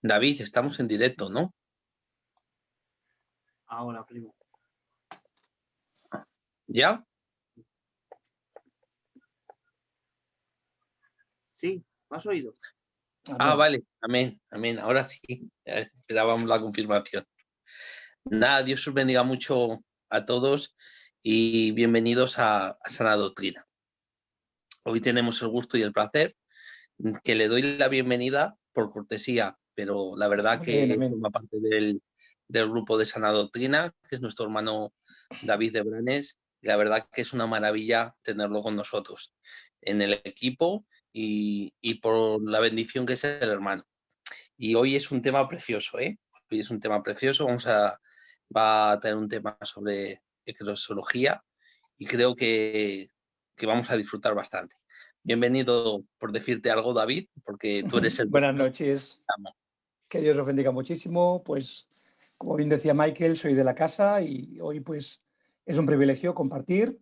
David, estamos en directo, ¿no? Ahora, primo. ¿Ya? Sí, ¿me has oído? Ah, Amén. vale. Amén, amén. Ahora sí. Esperábamos la confirmación. Nada, Dios os bendiga mucho a todos y bienvenidos a Sana Doctrina. Hoy tenemos el gusto y el placer que le doy la bienvenida por cortesía, pero la verdad Amén, que amén. forma parte del grupo de Sana Doctrina, que es nuestro hermano David de Branes, y la verdad que es una maravilla tenerlo con nosotros en el equipo y por la bendición que es el hermano. Y hoy es un tema precioso, ¿eh? Hoy es un tema precioso, va a tener un tema sobre eclesiología y creo que vamos a disfrutar bastante. Bienvenido, por decirte algo, David, porque tú eres el Buenas primero noches. que llamo. Que Dios os bendiga muchísimo. Pues, como bien decía Michael, soy de la casa y hoy pues es un privilegio compartir,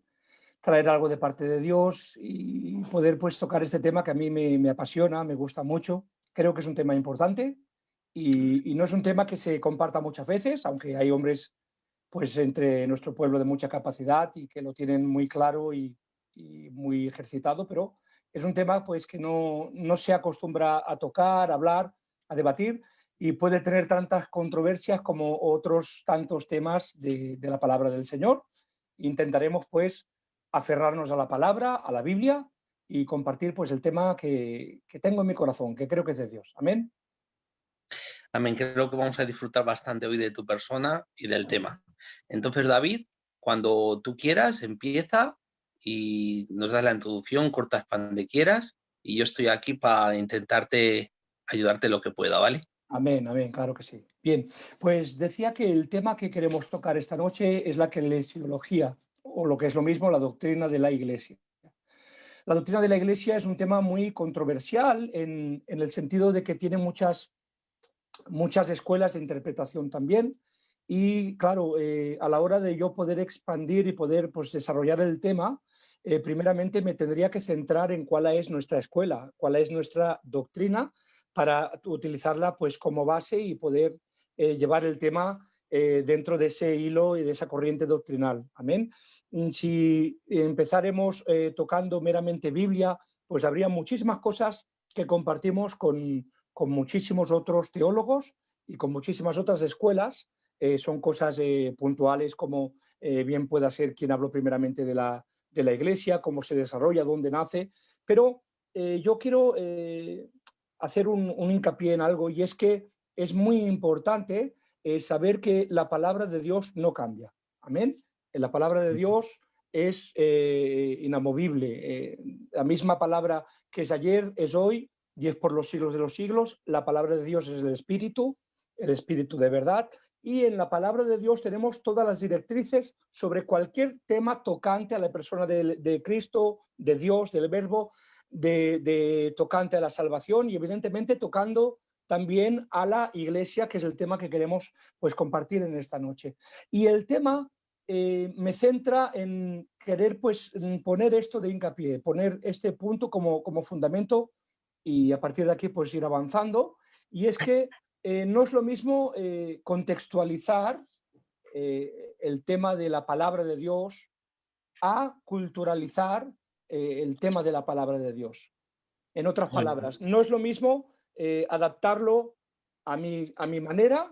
traer algo de parte de Dios y poder pues tocar este tema que a mí me apasiona, me gusta mucho. Creo que es un tema importante y no es un tema que se comparta muchas veces, aunque hay hombres pues entre nuestro pueblo de mucha capacidad y que lo tienen muy claro y muy ejercitado, pero es un tema pues que no se acostumbra a tocar, a hablar, a debatir y puede tener tantas controversias como otros tantos temas de la palabra del Señor. Intentaremos pues aferrarnos a la palabra, a la Biblia y compartir pues el tema que tengo en mi corazón, que creo que es de Dios. Amén. Amén, creo que vamos a disfrutar bastante hoy de tu persona y del tema. Entonces, David, cuando tú quieras, empieza y nos das la introducción, cortas donde quieras y yo estoy aquí para intentarte ayudarte lo que pueda, ¿vale? Amén, amén, claro que sí. Bien, pues decía que el tema que queremos tocar esta noche es la eclesiología, o lo que es lo mismo, la doctrina de la Iglesia. La doctrina de la Iglesia es un tema muy controversial en el sentido de que tiene muchas escuelas de interpretación también. Y claro, a la hora de yo poder expandir y poder pues, desarrollar el tema, primeramente me tendría que centrar en cuál es nuestra escuela, cuál es nuestra doctrina, para utilizarla pues, como base y poder llevar el tema dentro de ese hilo y de esa corriente doctrinal. Amén. Si empezaremos tocando meramente Biblia, pues habría muchísimas cosas que compartimos con muchísimos otros teólogos y con muchísimas otras escuelas. Son cosas puntuales como bien pueda ser quién habló primeramente de la Iglesia, cómo se desarrolla, dónde nace, pero yo quiero hacer un hincapié en algo y es que es muy importante saber que la palabra de Dios no cambia. Amén. La palabra de Dios es inamovible. La misma palabra que es ayer, es hoy y es por los siglos de los siglos. La palabra de Dios es el espíritu de verdad, y en la palabra de Dios tenemos todas las directrices sobre cualquier tema tocante a la persona de Cristo, de Dios, del Verbo, tocante a la salvación y evidentemente tocando también a la Iglesia, que es el tema que queremos pues compartir en esta noche. Y el tema me centra en querer pues poner esto de hincapié, poner este punto como fundamento y a partir de aquí pues ir avanzando. Y es que no es lo mismo contextualizar el tema de la palabra de Dios a culturalizar el tema de la palabra de Dios. En otras palabras, no es lo mismo adaptarlo a mi manera,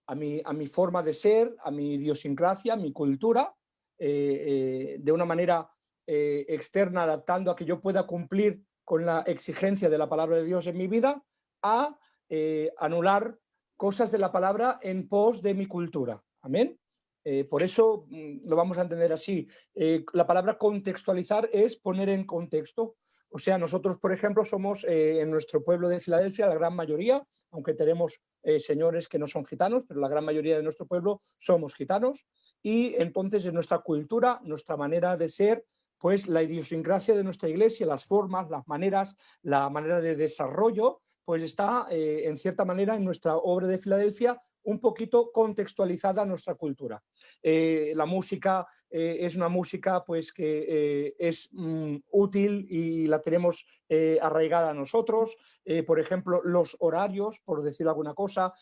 a mi forma de ser, a mi idiosincrasia, a mi cultura, de una manera externa, adaptando a que yo pueda cumplir con la exigencia de la palabra de Dios en mi vida, a anular cosas de la palabra en pos de mi cultura. Amén. Por eso lo vamos a entender así. La palabra contextualizar es poner en contexto. O sea, nosotros, por ejemplo, somos en nuestro pueblo de Filadelfia, la gran mayoría, aunque tenemos señores que no son gitanos, pero la gran mayoría de nuestro pueblo somos gitanos, y entonces en nuestra cultura, nuestra manera de ser, pues la idiosincrasia de nuestra iglesia, las formas, las maneras, la manera de desarrollo, pues está en cierta manera en nuestra obra de Filadelfia un poquito contextualizada a nuestra cultura. La música es una música pues, que es útil y la tenemos arraigada a nosotros. Por ejemplo, los horarios, por decir alguna cosa,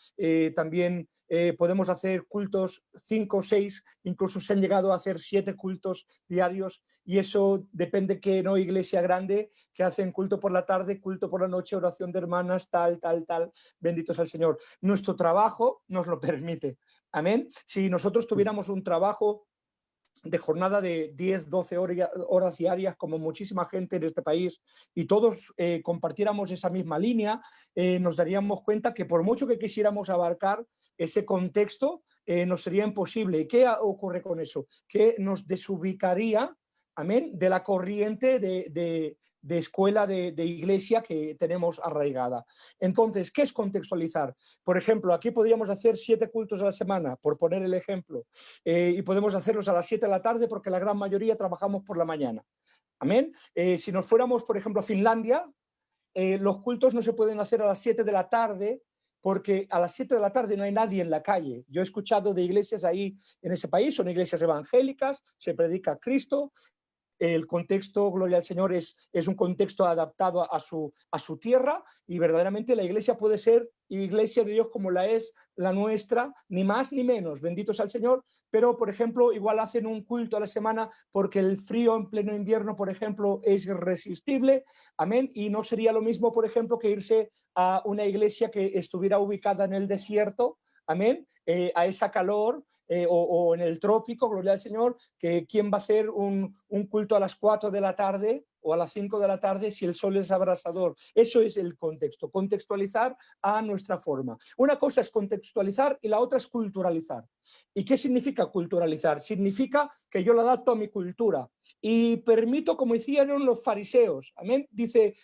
también podemos hacer cultos 5, 6, incluso se han llegado a hacer 7 cultos diarios, y eso depende que no iglesia grande, que hacen culto por la tarde, culto por la noche, oración de hermanas, tal, bendito sea el Señor. Nuestro trabajo nos lo permite, amén. Si nosotros tuviéramos un trabajo de jornada de 10, 12 horas diarias, como muchísima gente en este país, y todos compartiéramos esa misma línea, nos daríamos cuenta que por mucho que quisiéramos abarcar ese contexto, nos sería imposible. ¿Y qué ocurre con eso? Que nos desubicaría, amén, de la corriente de escuela, de iglesia que tenemos arraigada. Entonces, ¿qué es contextualizar? Por ejemplo, aquí podríamos hacer 7 cultos a la semana, por poner el ejemplo, y podemos hacerlos a las 7 de la tarde porque la gran mayoría trabajamos por la mañana. Amén. Si nos fuéramos, por ejemplo, a Finlandia, los cultos no se pueden hacer a las 7 de la tarde porque a las 7 de la tarde no hay nadie en la calle. Yo he escuchado de iglesias ahí en ese país, son iglesias evangélicas, se predica a Cristo. El contexto, gloria al Señor, es un contexto adaptado a su tierra, y verdaderamente la iglesia puede ser iglesia de Dios como la es la nuestra, ni más ni menos, bendito sea el Señor, pero por ejemplo igual hacen un culto a la semana porque el frío en pleno invierno, por ejemplo, es irresistible, amén, y no sería lo mismo, por ejemplo, que irse a una iglesia que estuviera ubicada en el desierto, amén, a esa calor, o en el trópico, gloria al Señor, que quién va a hacer un culto a las 4 de la tarde o a las 5 de la tarde si el sol es abrasador. Eso es el contexto, contextualizar a nuestra forma. Una cosa es contextualizar y la otra es culturalizar. ¿Y qué significa culturalizar? Significa que yo lo adapto a mi cultura y permito, como hicieron los fariseos, amén, dice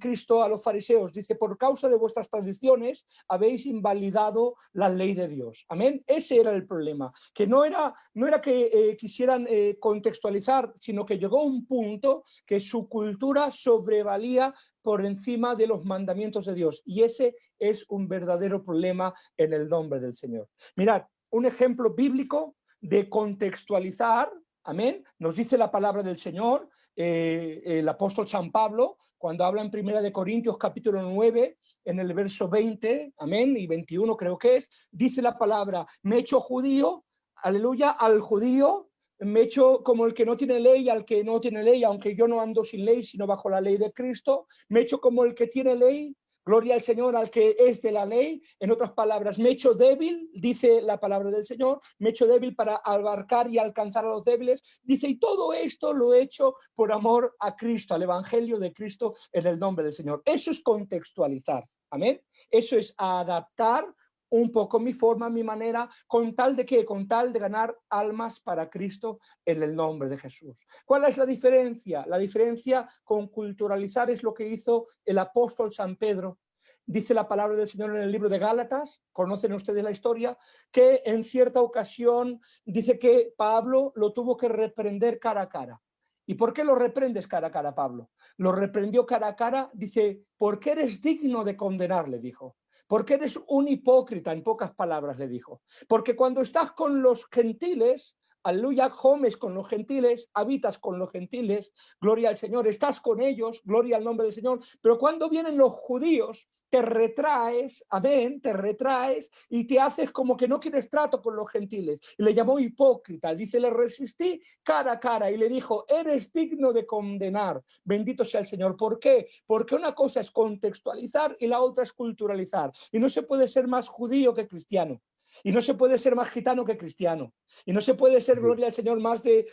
Cristo a los fariseos, dice, por causa de vuestras tradiciones habéis invalidado la ley de Dios, amén. Ese era el problema, que no era que quisieran contextualizar, sino que llegó un punto que su cultura sobrevalía por encima de los mandamientos de Dios, y ese es un verdadero problema en el nombre del Señor. Mirad, un ejemplo bíblico de contextualizar, amén, nos dice la palabra del Señor, el apóstol San Pablo, cuando habla en 1 Corintios capítulo 9, en el verso 20, amén, y 21 creo que es, dice la palabra, me he hecho judío, aleluya, al judío, me he hecho como el que no tiene ley al que no tiene ley, aunque yo no ando sin ley, sino bajo la ley de Cristo, me he hecho como el que tiene ley, gloria al Señor, al que es de la ley. En otras palabras, me he hecho débil, dice la palabra del Señor, me he hecho débil para abarcar y alcanzar a los débiles, dice, y todo esto lo he hecho por amor a Cristo, al evangelio de Cristo, en el nombre del Señor. Eso es contextualizar, amén. Eso es adaptar un poco mi forma, mi manera, ¿con tal de qué? Con tal de ganar almas para Cristo en el nombre de Jesús. ¿Cuál es la diferencia? La diferencia con culturalizar es lo que hizo el apóstol San Pedro. Dice la palabra del Señor en el libro de Gálatas, conocen ustedes la historia, que en cierta ocasión dice que Pablo lo tuvo que reprender cara a cara. ¿Y por qué lo reprendes cara a cara, Pablo? Lo reprendió cara a cara, dice, porque eres digno de condenarle, dijo. Porque eres un hipócrita, en pocas palabras le dijo. Porque cuando estás con los gentiles, aleluya, comes con los gentiles, habitas con los gentiles, gloria al Señor, estás con ellos, gloria al nombre del Señor, pero cuando vienen los judíos, te retraes, amén, te retraes y te haces como que no quieres trato con los gentiles. Y le llamó hipócrita, dice, le resistí cara a cara y le dijo, eres digno de condenar, bendito sea el Señor. ¿Por qué? Porque una cosa es contextualizar y la otra es culturalizar. Y no se puede ser más judío que cristiano. Y no se puede ser más gitano que cristiano. Y no se puede ser, gloria al Señor, más de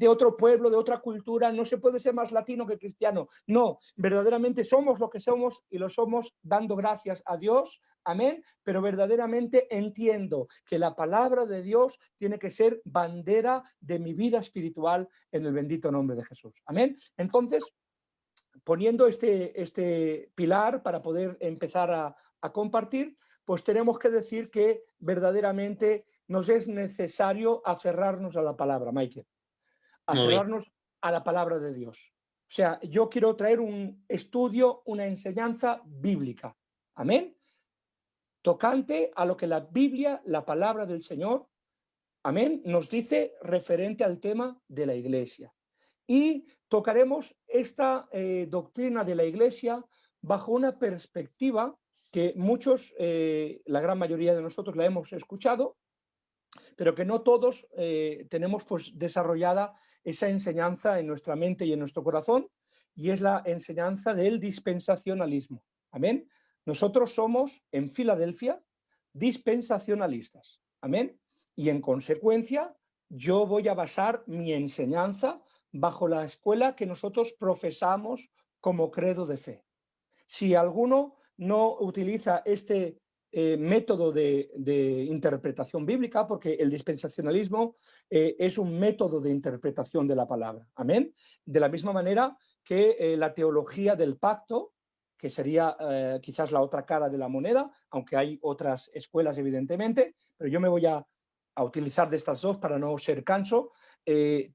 otro pueblo, de otra cultura. No se puede ser más latino que cristiano. No, verdaderamente somos lo que somos y lo somos dando gracias a Dios. Amén. Pero verdaderamente entiendo que la palabra de Dios tiene que ser bandera de mi vida espiritual en el bendito nombre de Jesús. Amén. Entonces, poniendo este pilar para poder empezar a compartir, pues tenemos que decir que verdaderamente nos es necesario aferrarnos a la palabra, Michael, aferrarnos a la palabra de Dios. O sea, yo quiero traer un estudio, una enseñanza bíblica. Amén. tocante a lo que la Biblia, la palabra del Señor, amén, nos dice referente al tema de la Iglesia. Y tocaremos esta doctrina de la Iglesia bajo una perspectiva que muchos, la gran mayoría de nosotros la hemos escuchado, pero que no todos tenemos pues desarrollada esa enseñanza en nuestra mente y en nuestro corazón, y es la enseñanza del dispensacionalismo. Amén. Nosotros somos en Filadelfia dispensacionalistas. Amén. Y en consecuencia, yo voy a basar mi enseñanza bajo la escuela que nosotros profesamos como credo de fe. Si alguno no utiliza este método de interpretación bíblica, porque el dispensacionalismo es un método de interpretación de la palabra. Amén. De la misma manera que la teología del pacto, que sería quizás la otra cara de la moneda, aunque hay otras escuelas evidentemente, pero yo me voy a utilizar de estas dos para no ser canso.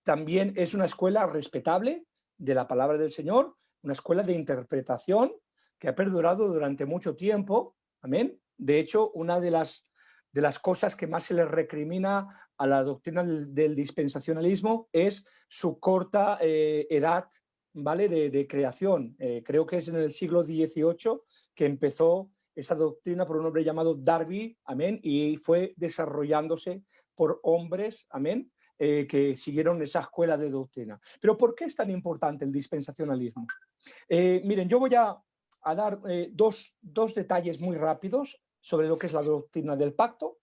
También es una escuela respetable de la palabra del Señor, una escuela de interpretación que ha perdurado durante mucho tiempo. Amén. De hecho, una de las cosas que más se le recrimina a la doctrina del dispensacionalismo es su corta edad, ¿vale? de creación. Creo que es en el siglo XVIII que empezó esa doctrina por un hombre llamado Darby, amén, y fue desarrollándose por hombres, amén, que siguieron esa escuela de doctrina. Pero ¿por qué es tan importante el dispensacionalismo? Miren, yo voy a dar dos detalles muy rápidos sobre lo que es la doctrina del pacto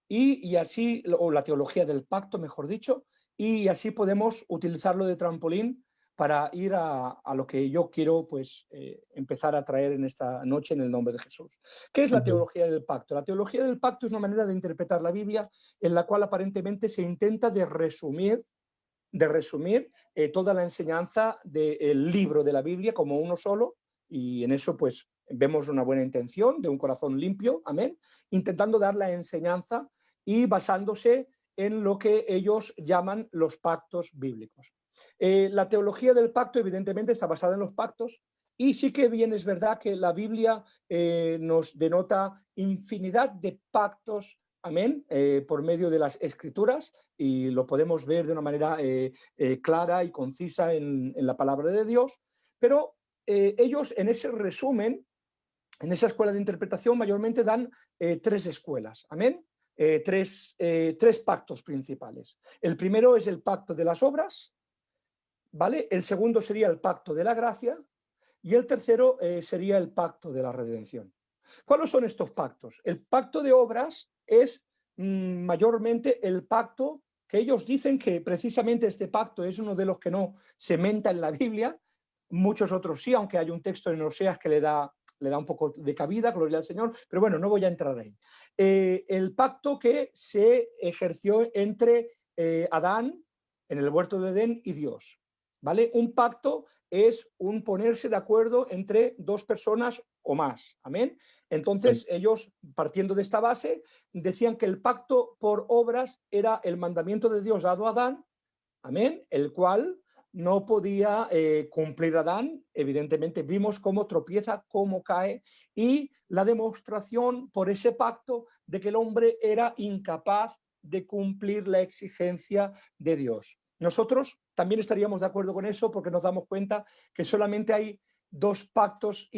y así, o la teología del pacto, mejor dicho, y así podemos utilizarlo de trampolín para ir a lo que yo quiero pues, empezar a traer en esta noche en el nombre de Jesús. ¿Qué es la teología del pacto? La teología del pacto es una manera de interpretar la Biblia en la cual aparentemente se intenta de resumir toda la enseñanza del libro de la Biblia como uno solo, y en eso pues vemos una buena intención de un corazón limpio, amén, intentando dar la enseñanza y basándose en lo que ellos llaman los pactos bíblicos. La teología del pacto evidentemente está basada en los pactos, y sí que bien es verdad que la Biblia nos denota infinidad de pactos, amén, por medio de las escrituras, y lo podemos ver de una manera clara y concisa en la palabra de Dios, pero ellos en ese resumen, en esa escuela de interpretación, mayormente dan tres escuelas, amén, tres pactos principales. El primero es el pacto de las obras, ¿vale? El segundo sería el pacto de la gracia, y el tercero sería el pacto de la redención. ¿Cuáles son estos pactos? El pacto de obras es mayormente el pacto que ellos dicen que precisamente este pacto es uno de los que no se menta en la Biblia, muchos otros sí, aunque hay un texto en Oseas que le da un poco de cabida, gloria al Señor, pero bueno, no voy a entrar ahí. El pacto que se ejerció entre Adán en el huerto de Edén y Dios, ¿vale? Un pacto es un ponerse de acuerdo entre dos personas o más, amén. Entonces ellos, partiendo de esta base, decían que el pacto por obras era el mandamiento de Dios dado a Adán, amén, el cual no podía cumplir Adán. Evidentemente vimos cómo tropieza, cómo cae, y la demostración por ese pacto de que el hombre era incapaz de cumplir la exigencia de Dios. Nosotros también estaríamos de acuerdo con eso, porque nos damos cuenta que solamente hay dos pactos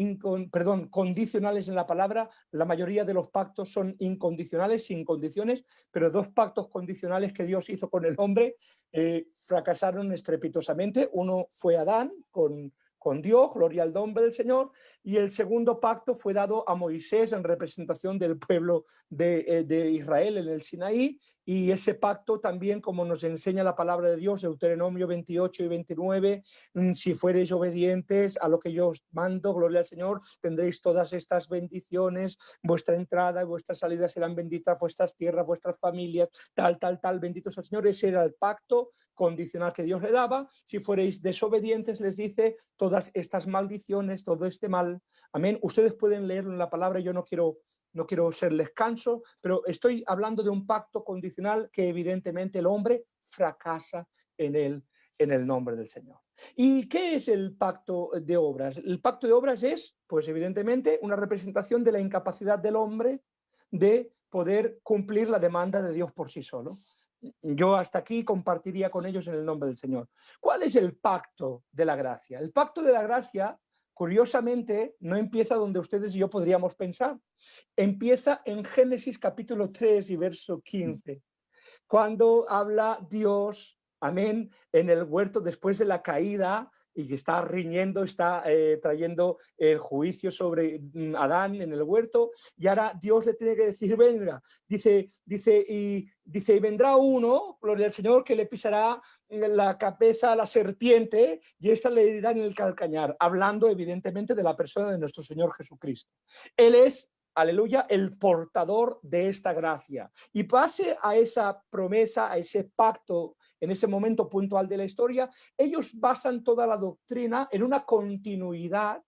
condicionales en la palabra. La mayoría de los pactos son incondicionales, sin condiciones, pero dos pactos condicionales que Dios hizo con el hombre fracasaron estrepitosamente. Uno fue Adán con Dios, gloria al nombre del Señor, y el segundo pacto fue dado a Moisés en representación del pueblo de Israel en el Sinaí, y ese pacto también, como nos enseña la palabra de Dios, Deuteronomio 28 y 29, si fuereis obedientes a lo que yo os mando, gloria al Señor, tendréis todas estas bendiciones, vuestra entrada y vuestra salida serán benditas, vuestras tierras, vuestras familias, tal, benditos al Señor. Ese era el pacto condicional que Dios le daba. Si fuereis desobedientes, les dice, todas estas maldiciones, todo este mal, amén. Ustedes pueden leerlo en la palabra, yo no quiero serles canso, pero estoy hablando de un pacto condicional que evidentemente el hombre fracasa en el nombre del Señor. ¿Y qué es el pacto de obras? El pacto de obras es, pues evidentemente, una representación de la incapacidad del hombre de poder cumplir la demanda de Dios por sí solo. Yo hasta aquí compartiría con ellos en el nombre del Señor. ¿Cuál es el pacto de la gracia? El pacto de la gracia, curiosamente, no empieza donde ustedes y yo podríamos pensar. Empieza en Génesis capítulo 3 y verso 15, cuando habla Dios, amén, en el huerto después de la caída, y que está riñendo, está trayendo el juicio sobre Adán en el huerto, y ahora Dios le tiene que decir, venga, y vendrá uno, gloria al Señor, que le pisará la cabeza a la serpiente, y esta le dirá en el calcañar, hablando evidentemente de la persona de nuestro Señor Jesucristo. Él es, aleluya, el portador de esta gracia. Y pase a esa promesa, a ese pacto, en ese momento puntual de la historia, ellos basan toda la doctrina en una continuidad,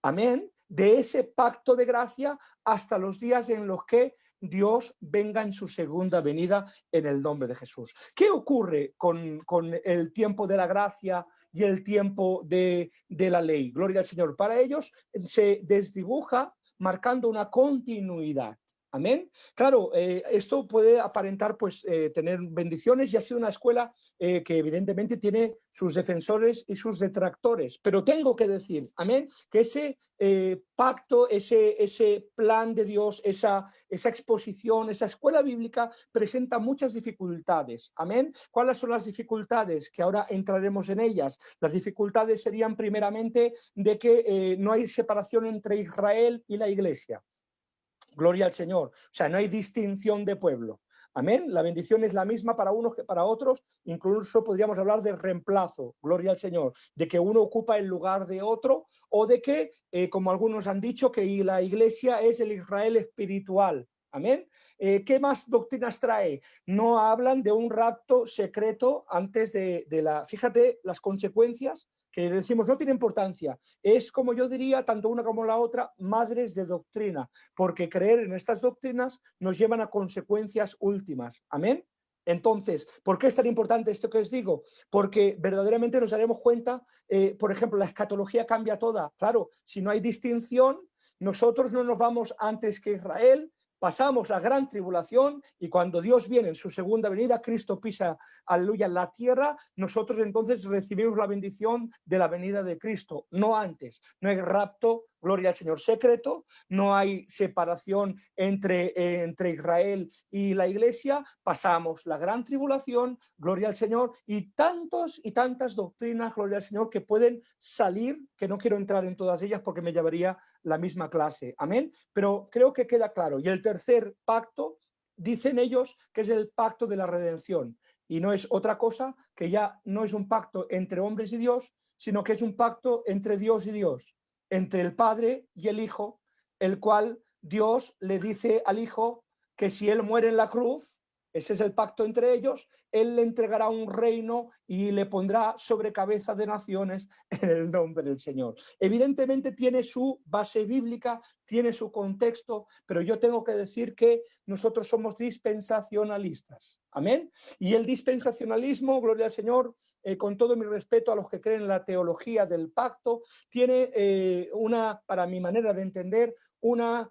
amén, de ese pacto de gracia hasta los días en los que Dios venga en su segunda venida en el nombre de Jesús. ¿Qué ocurre con el tiempo de la gracia y el tiempo de la ley? Gloria al Señor. Para ellos se desdibuja marcando una continuidad. Amén. Claro, esto puede aparentar pues tener bendiciones, y ha sido una escuela que evidentemente tiene sus defensores y sus detractores, pero tengo que decir, amén, que ese pacto, ese plan de Dios, esa exposición, esa escuela bíblica presenta muchas dificultades. Amén. ¿Cuáles son las dificultades? Que ahora entraremos en ellas. Las dificultades serían primeramente de que no hay separación entre Israel y la Iglesia. Gloria al Señor. O sea, no hay distinción de pueblo. Amén. La bendición es la misma para unos que para otros. Incluso podríamos hablar de reemplazo. Gloria al Señor. De que uno ocupa el lugar de otro, o de que, como algunos han dicho, que la Iglesia es el Israel espiritual. Amén. ¿Qué más doctrinas trae? No hablan de un rapto secreto antes de la... Fíjate las consecuencias que decimos no tiene importancia. Es, como yo diría, tanto una como la otra, madres de doctrina, porque creer en estas doctrinas nos llevan a consecuencias últimas. Amén. Entonces, ¿por qué es tan importante esto que os digo? Porque verdaderamente nos daremos cuenta, por ejemplo, la escatología cambia toda. Claro, si no hay distinción, nosotros no nos vamos antes que Israel, pasamos la gran tribulación, y cuando Dios viene en su segunda venida, Cristo pisa, aleluya, la tierra, nosotros entonces recibimos la bendición de la venida de Cristo, no antes. No hay rapto, gloria al Señor, secreto, no hay separación entre Israel y la Iglesia, pasamos la gran tribulación, gloria al Señor, y tantas doctrinas, gloria al Señor, que pueden salir, que no quiero entrar en todas ellas porque me llevaría la misma clase, amén, pero creo que queda claro. Y el tercer pacto, dicen ellos que es el pacto de la redención, y no es otra cosa que ya no es un pacto entre hombres y Dios, sino que es un pacto entre Dios y Dios, entre el Padre y el Hijo, el cual Dios le dice al Hijo que si él muere en la cruz, ese es el pacto entre ellos, él le entregará un reino y le pondrá sobre cabeza de naciones en el nombre del Señor. Evidentemente tiene su base bíblica, tiene su contexto, pero yo tengo que decir que nosotros somos dispensacionalistas. Amén. Y el dispensacionalismo, gloria al Señor, con todo mi respeto a los que creen en la teología del pacto, tiene para mi manera de entender, una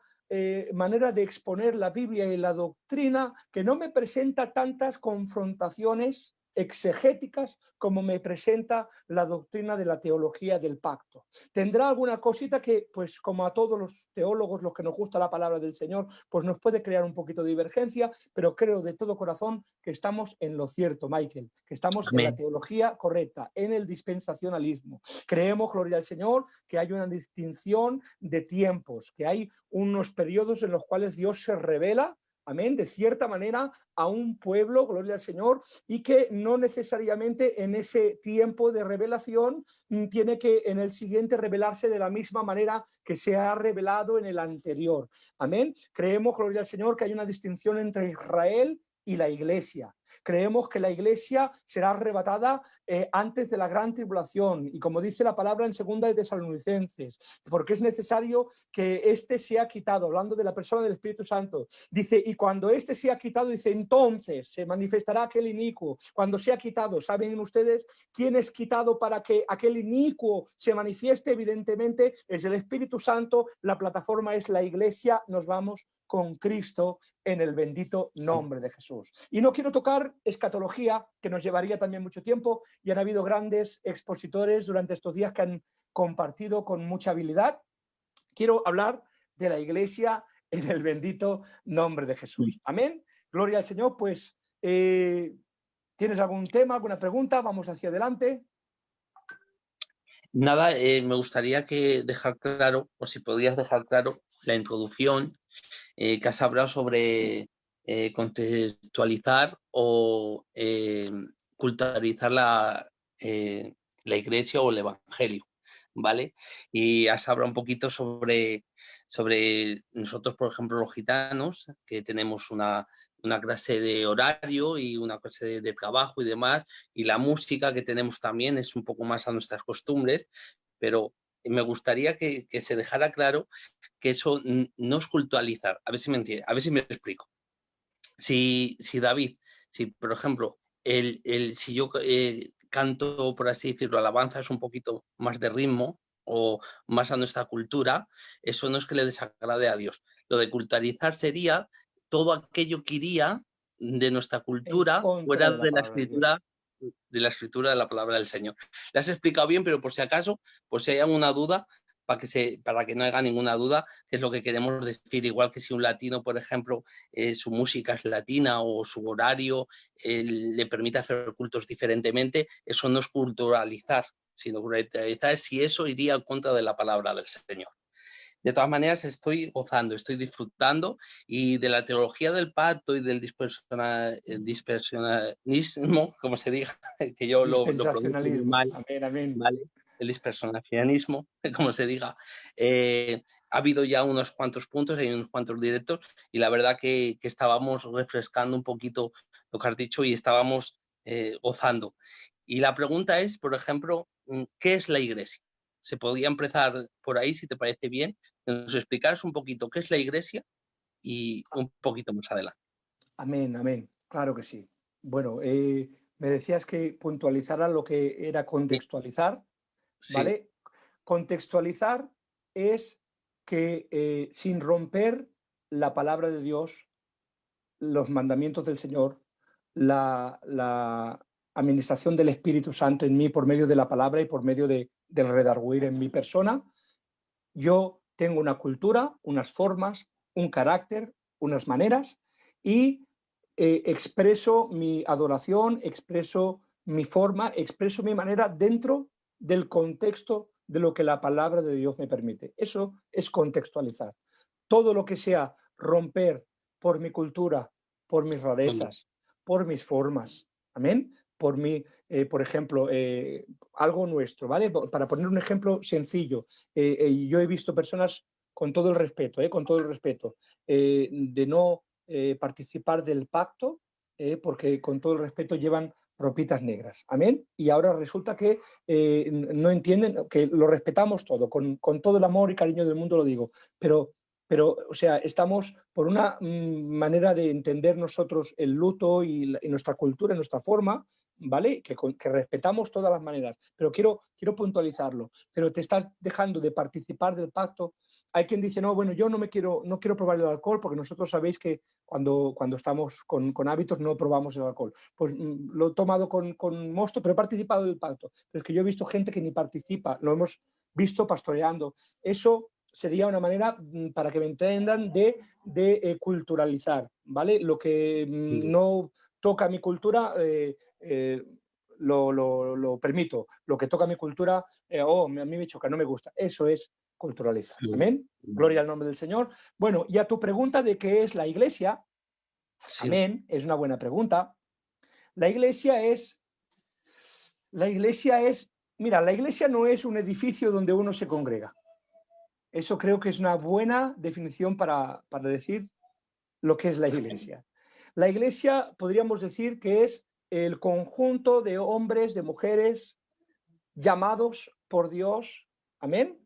manera de exponer la Biblia y la doctrina que no me presenta tantas confrontaciones exegéticas como me presenta la doctrina de la teología del pacto. Tendrá alguna cosita que, pues como a todos los teólogos, los que nos gusta la palabra del Señor, pues nos puede crear un poquito de divergencia, pero creo de todo corazón que estamos en lo cierto, Michael, que estamos en la teología correcta, en el dispensacionalismo. Creemos, gloria al Señor, que hay una distinción de tiempos, que hay unos periodos en los cuales Dios se revela, amén, de cierta manera a un pueblo, gloria al Señor, y que no necesariamente en ese tiempo de revelación tiene que en el siguiente revelarse de la misma manera que se ha revelado en el anterior. Amén. Creemos, gloria al Señor, que hay una distinción entre Israel y la Iglesia. Creemos que la iglesia será arrebatada antes de la gran tribulación, y como dice la palabra en 2 de Tesalonicenses, porque es necesario que éste sea quitado, hablando de la persona del Espíritu Santo. Dice, y cuando éste sea quitado, dice, entonces se manifestará aquel inicuo. Cuando sea quitado, ¿saben ustedes quién es quitado para que aquel inicuo se manifieste? Evidentemente es el Espíritu Santo. La plataforma es la iglesia. Nos vamos con Cristo en el bendito nombre de Jesús. Y no quiero tocar escatología, que nos llevaría también mucho tiempo, y han habido grandes expositores durante estos días que han compartido con mucha habilidad. Quiero hablar de la iglesia en el bendito nombre de Jesús. Amén. Gloria al Señor. Pues, ¿tienes algún tema, alguna pregunta? Vamos hacia adelante. Nada, me gustaría que dejar claro, o si podías dejar claro, la introducción que has hablado sobre contextualizar o culturalizar la iglesia o el evangelio, ¿vale? Y has hablado un poquito sobre nosotros, por ejemplo, los gitanos, que tenemos una clase de horario y una clase de trabajo y demás, y la música que tenemos también es un poco más a nuestras costumbres, pero me gustaría que se dejara claro que eso no es culturalizar. A ver si me entiende, a ver si me explico. Si David, si por ejemplo, si yo canto, por así decirlo, alabanzas un poquito más de ritmo o más a nuestra cultura, eso no es que le desagrade a Dios. Lo de culturalizar sería todo aquello que iría de nuestra cultura fuera de la escritura. De la escritura de la palabra del Señor. Le has explicado bien, pero por si acaso, por si hay alguna duda, para que no haya ninguna duda, que es lo que queremos decir, igual que si un latino, por ejemplo, su música es latina o su horario le permite hacer cultos diferentemente, eso no es culturalizar, sino culturalizar es si eso iría en contra de la palabra del Señor. De todas maneras, estoy gozando, estoy disfrutando, y de la teología del pacto y del dispersionalismo, como se diga, que yo lo pronuncio muy mal, amén, amén. ¿vale? El dispersionismo, como se diga. Ha habido ya unos cuantos puntos, hay unos cuantos directos, y la verdad que estábamos refrescando un poquito lo que has dicho y estábamos gozando. Y la pregunta es, por ejemplo, ¿qué es la iglesia? Se podría empezar por ahí, si te parece bien, que nos explicaras un poquito qué es la iglesia y un poquito más adelante. Amén, amén. Claro que sí. Bueno, me decías que puntualizara lo que era contextualizar, ¿vale? Sí. Contextualizar es que sin romper la palabra de Dios, los mandamientos del Señor, la administración del Espíritu Santo en mí por medio de la palabra y por medio del redarguir en mi persona, yo tengo una cultura, unas formas, un carácter, unas maneras, y expreso mi adoración, expreso mi forma, expreso mi manera dentro del contexto de lo que la palabra de Dios me permite. Eso es contextualizar. Todo lo que sea romper por mi cultura, por mis rarezas, por mis formas, amén, por ejemplo, algo nuestro, ¿vale? Para poner un ejemplo sencillo, yo he visto personas, con todo el respeto, de no participar del pacto, porque con todo el respeto llevan ropitas negras, amén, y ahora resulta que no entienden, que lo respetamos todo, con todo el amor y cariño del mundo lo digo, pero o sea, estamos por una manera de entender nosotros el luto y nuestra cultura, y nuestra forma, ¿vale? Que respetamos todas las maneras, pero quiero puntualizarlo. Pero te estás dejando de participar del pacto. Hay quien dice, no, bueno, yo no quiero probar el alcohol, porque nosotros sabéis que cuando estamos con hábitos no probamos el alcohol. Pues lo he tomado con mosto, pero he participado del pacto. Pero es que yo he visto gente que ni participa, lo hemos visto pastoreando. Eso sería una manera, para que me entiendan, de culturalizar, ¿vale? Lo que no toca mi cultura, lo permito. Lo que toca mi cultura, a mí me choca, no me gusta. Eso es culturalizar. Amén. Gloria al nombre del Señor. Bueno, y a tu pregunta de qué es la iglesia, Sí. amén, es una buena pregunta. La iglesia es, mira, la iglesia no es un edificio donde uno se congrega. Eso creo que es una buena definición para decir lo que es la iglesia. La iglesia podríamos decir que es el conjunto de hombres, de mujeres llamados por Dios, amén,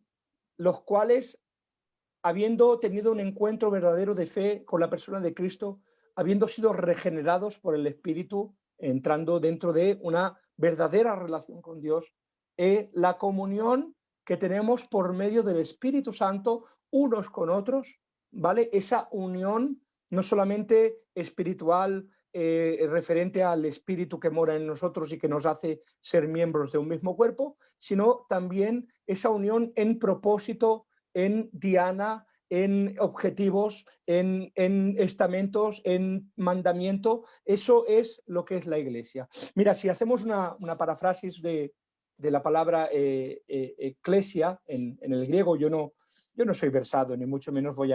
los cuales, habiendo tenido un encuentro verdadero de fe con la persona de Cristo, habiendo sido regenerados por el Espíritu, entrando dentro de una verdadera relación con Dios, la comunión que tenemos por medio del Espíritu Santo unos con otros, ¿vale? Esa unión no solamente espiritual, referente al Espíritu que mora en nosotros y que nos hace ser miembros de un mismo cuerpo, sino también esa unión en propósito, en diana, en objetivos, en estamentos, en mandamiento. Eso es lo que es la iglesia. Mira, si hacemos una parafrasis de la palabra eclesia en el griego, yo no soy versado, ni mucho menos voy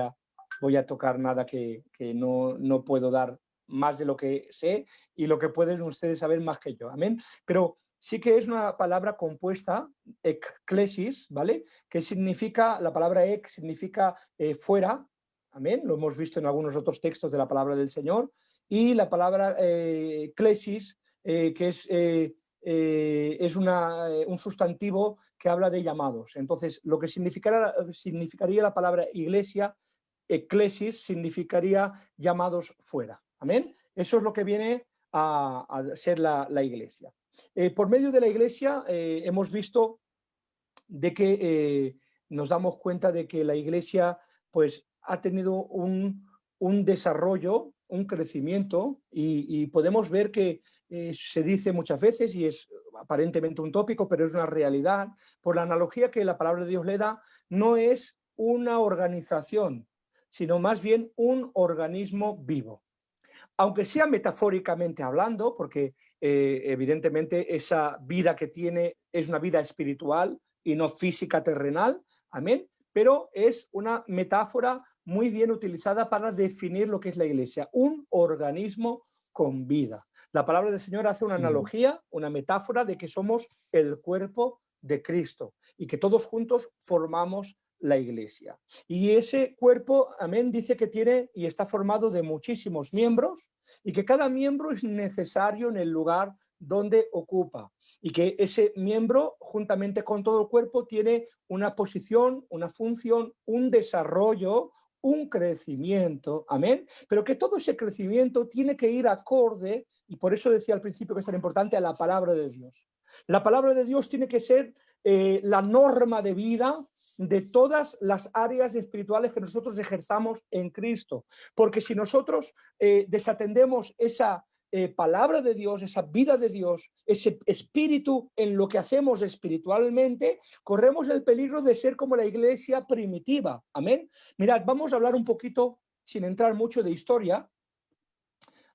a tocar nada que no puedo dar más de lo que sé y lo que pueden ustedes saber más que yo. Amén. Pero sí que es una palabra compuesta, eklesis, ¿vale? Que significa, la palabra ek significa fuera, amén, lo hemos visto en algunos otros textos de la palabra del Señor, y la palabra klesis, que es un sustantivo que habla de llamados. Entonces, lo que significaría la palabra iglesia, eklesis, significaría llamados fuera, amén. Eso es lo que viene a ser la iglesia. Por medio de la iglesia hemos visto de que nos damos cuenta de que la iglesia pues ha tenido un desarrollo, un crecimiento y podemos ver que se dice muchas veces y es aparentemente un tópico, pero es una realidad, por la analogía que la palabra de Dios le da, no es una organización, sino más bien un organismo vivo. Aunque sea metafóricamente hablando, porque evidentemente esa vida que tiene es una vida espiritual y no física terrenal, amén, pero es una metáfora muy bien utilizada para definir lo que es la iglesia, un organismo con vida. La palabra del Señor hace una analogía, una metáfora de que somos el cuerpo de Cristo y que todos juntos formamos la iglesia. Y ese cuerpo, amén, dice que tiene y está formado de muchísimos miembros y que cada miembro es necesario en el lugar donde ocupa y que ese miembro, juntamente con todo el cuerpo, tiene una posición, una función, un desarrollo, un crecimiento, amén, pero que todo ese crecimiento tiene que ir acorde, y por eso decía al principio que es tan importante, a la palabra de Dios. La palabra de Dios tiene que ser la norma de vida de todas las áreas espirituales que nosotros ejerzamos en Cristo, porque si nosotros desatendemos esa palabra de Dios, esa vida de Dios, ese espíritu en lo que hacemos espiritualmente, corremos el peligro de ser como la iglesia primitiva, amén. Mirad, vamos a hablar un poquito, sin entrar mucho de historia,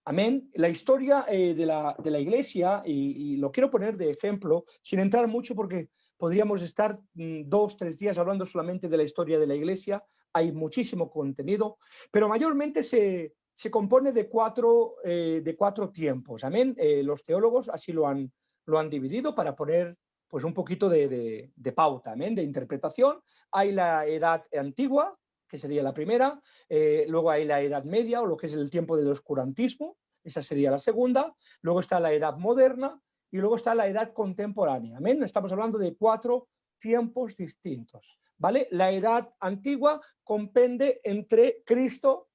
amén, la historia de la iglesia, y lo quiero poner de ejemplo, sin entrar mucho porque podríamos estar 2 o 3 días hablando solamente de la historia de la iglesia, hay muchísimo contenido, pero mayormente se compone de cuatro tiempos, amén. Los teólogos así lo han dividido para poner pues un poquito de pauta, amén, de interpretación. Hay la edad antigua, que sería la primera, luego hay la Edad Media, o lo que es el tiempo del oscurantismo, esa sería la segunda, luego está la Edad Moderna, y luego está la Edad Contemporánea, amén. Estamos hablando de 4 tiempos distintos, ¿vale? La Edad Antigua compende entre Cristo,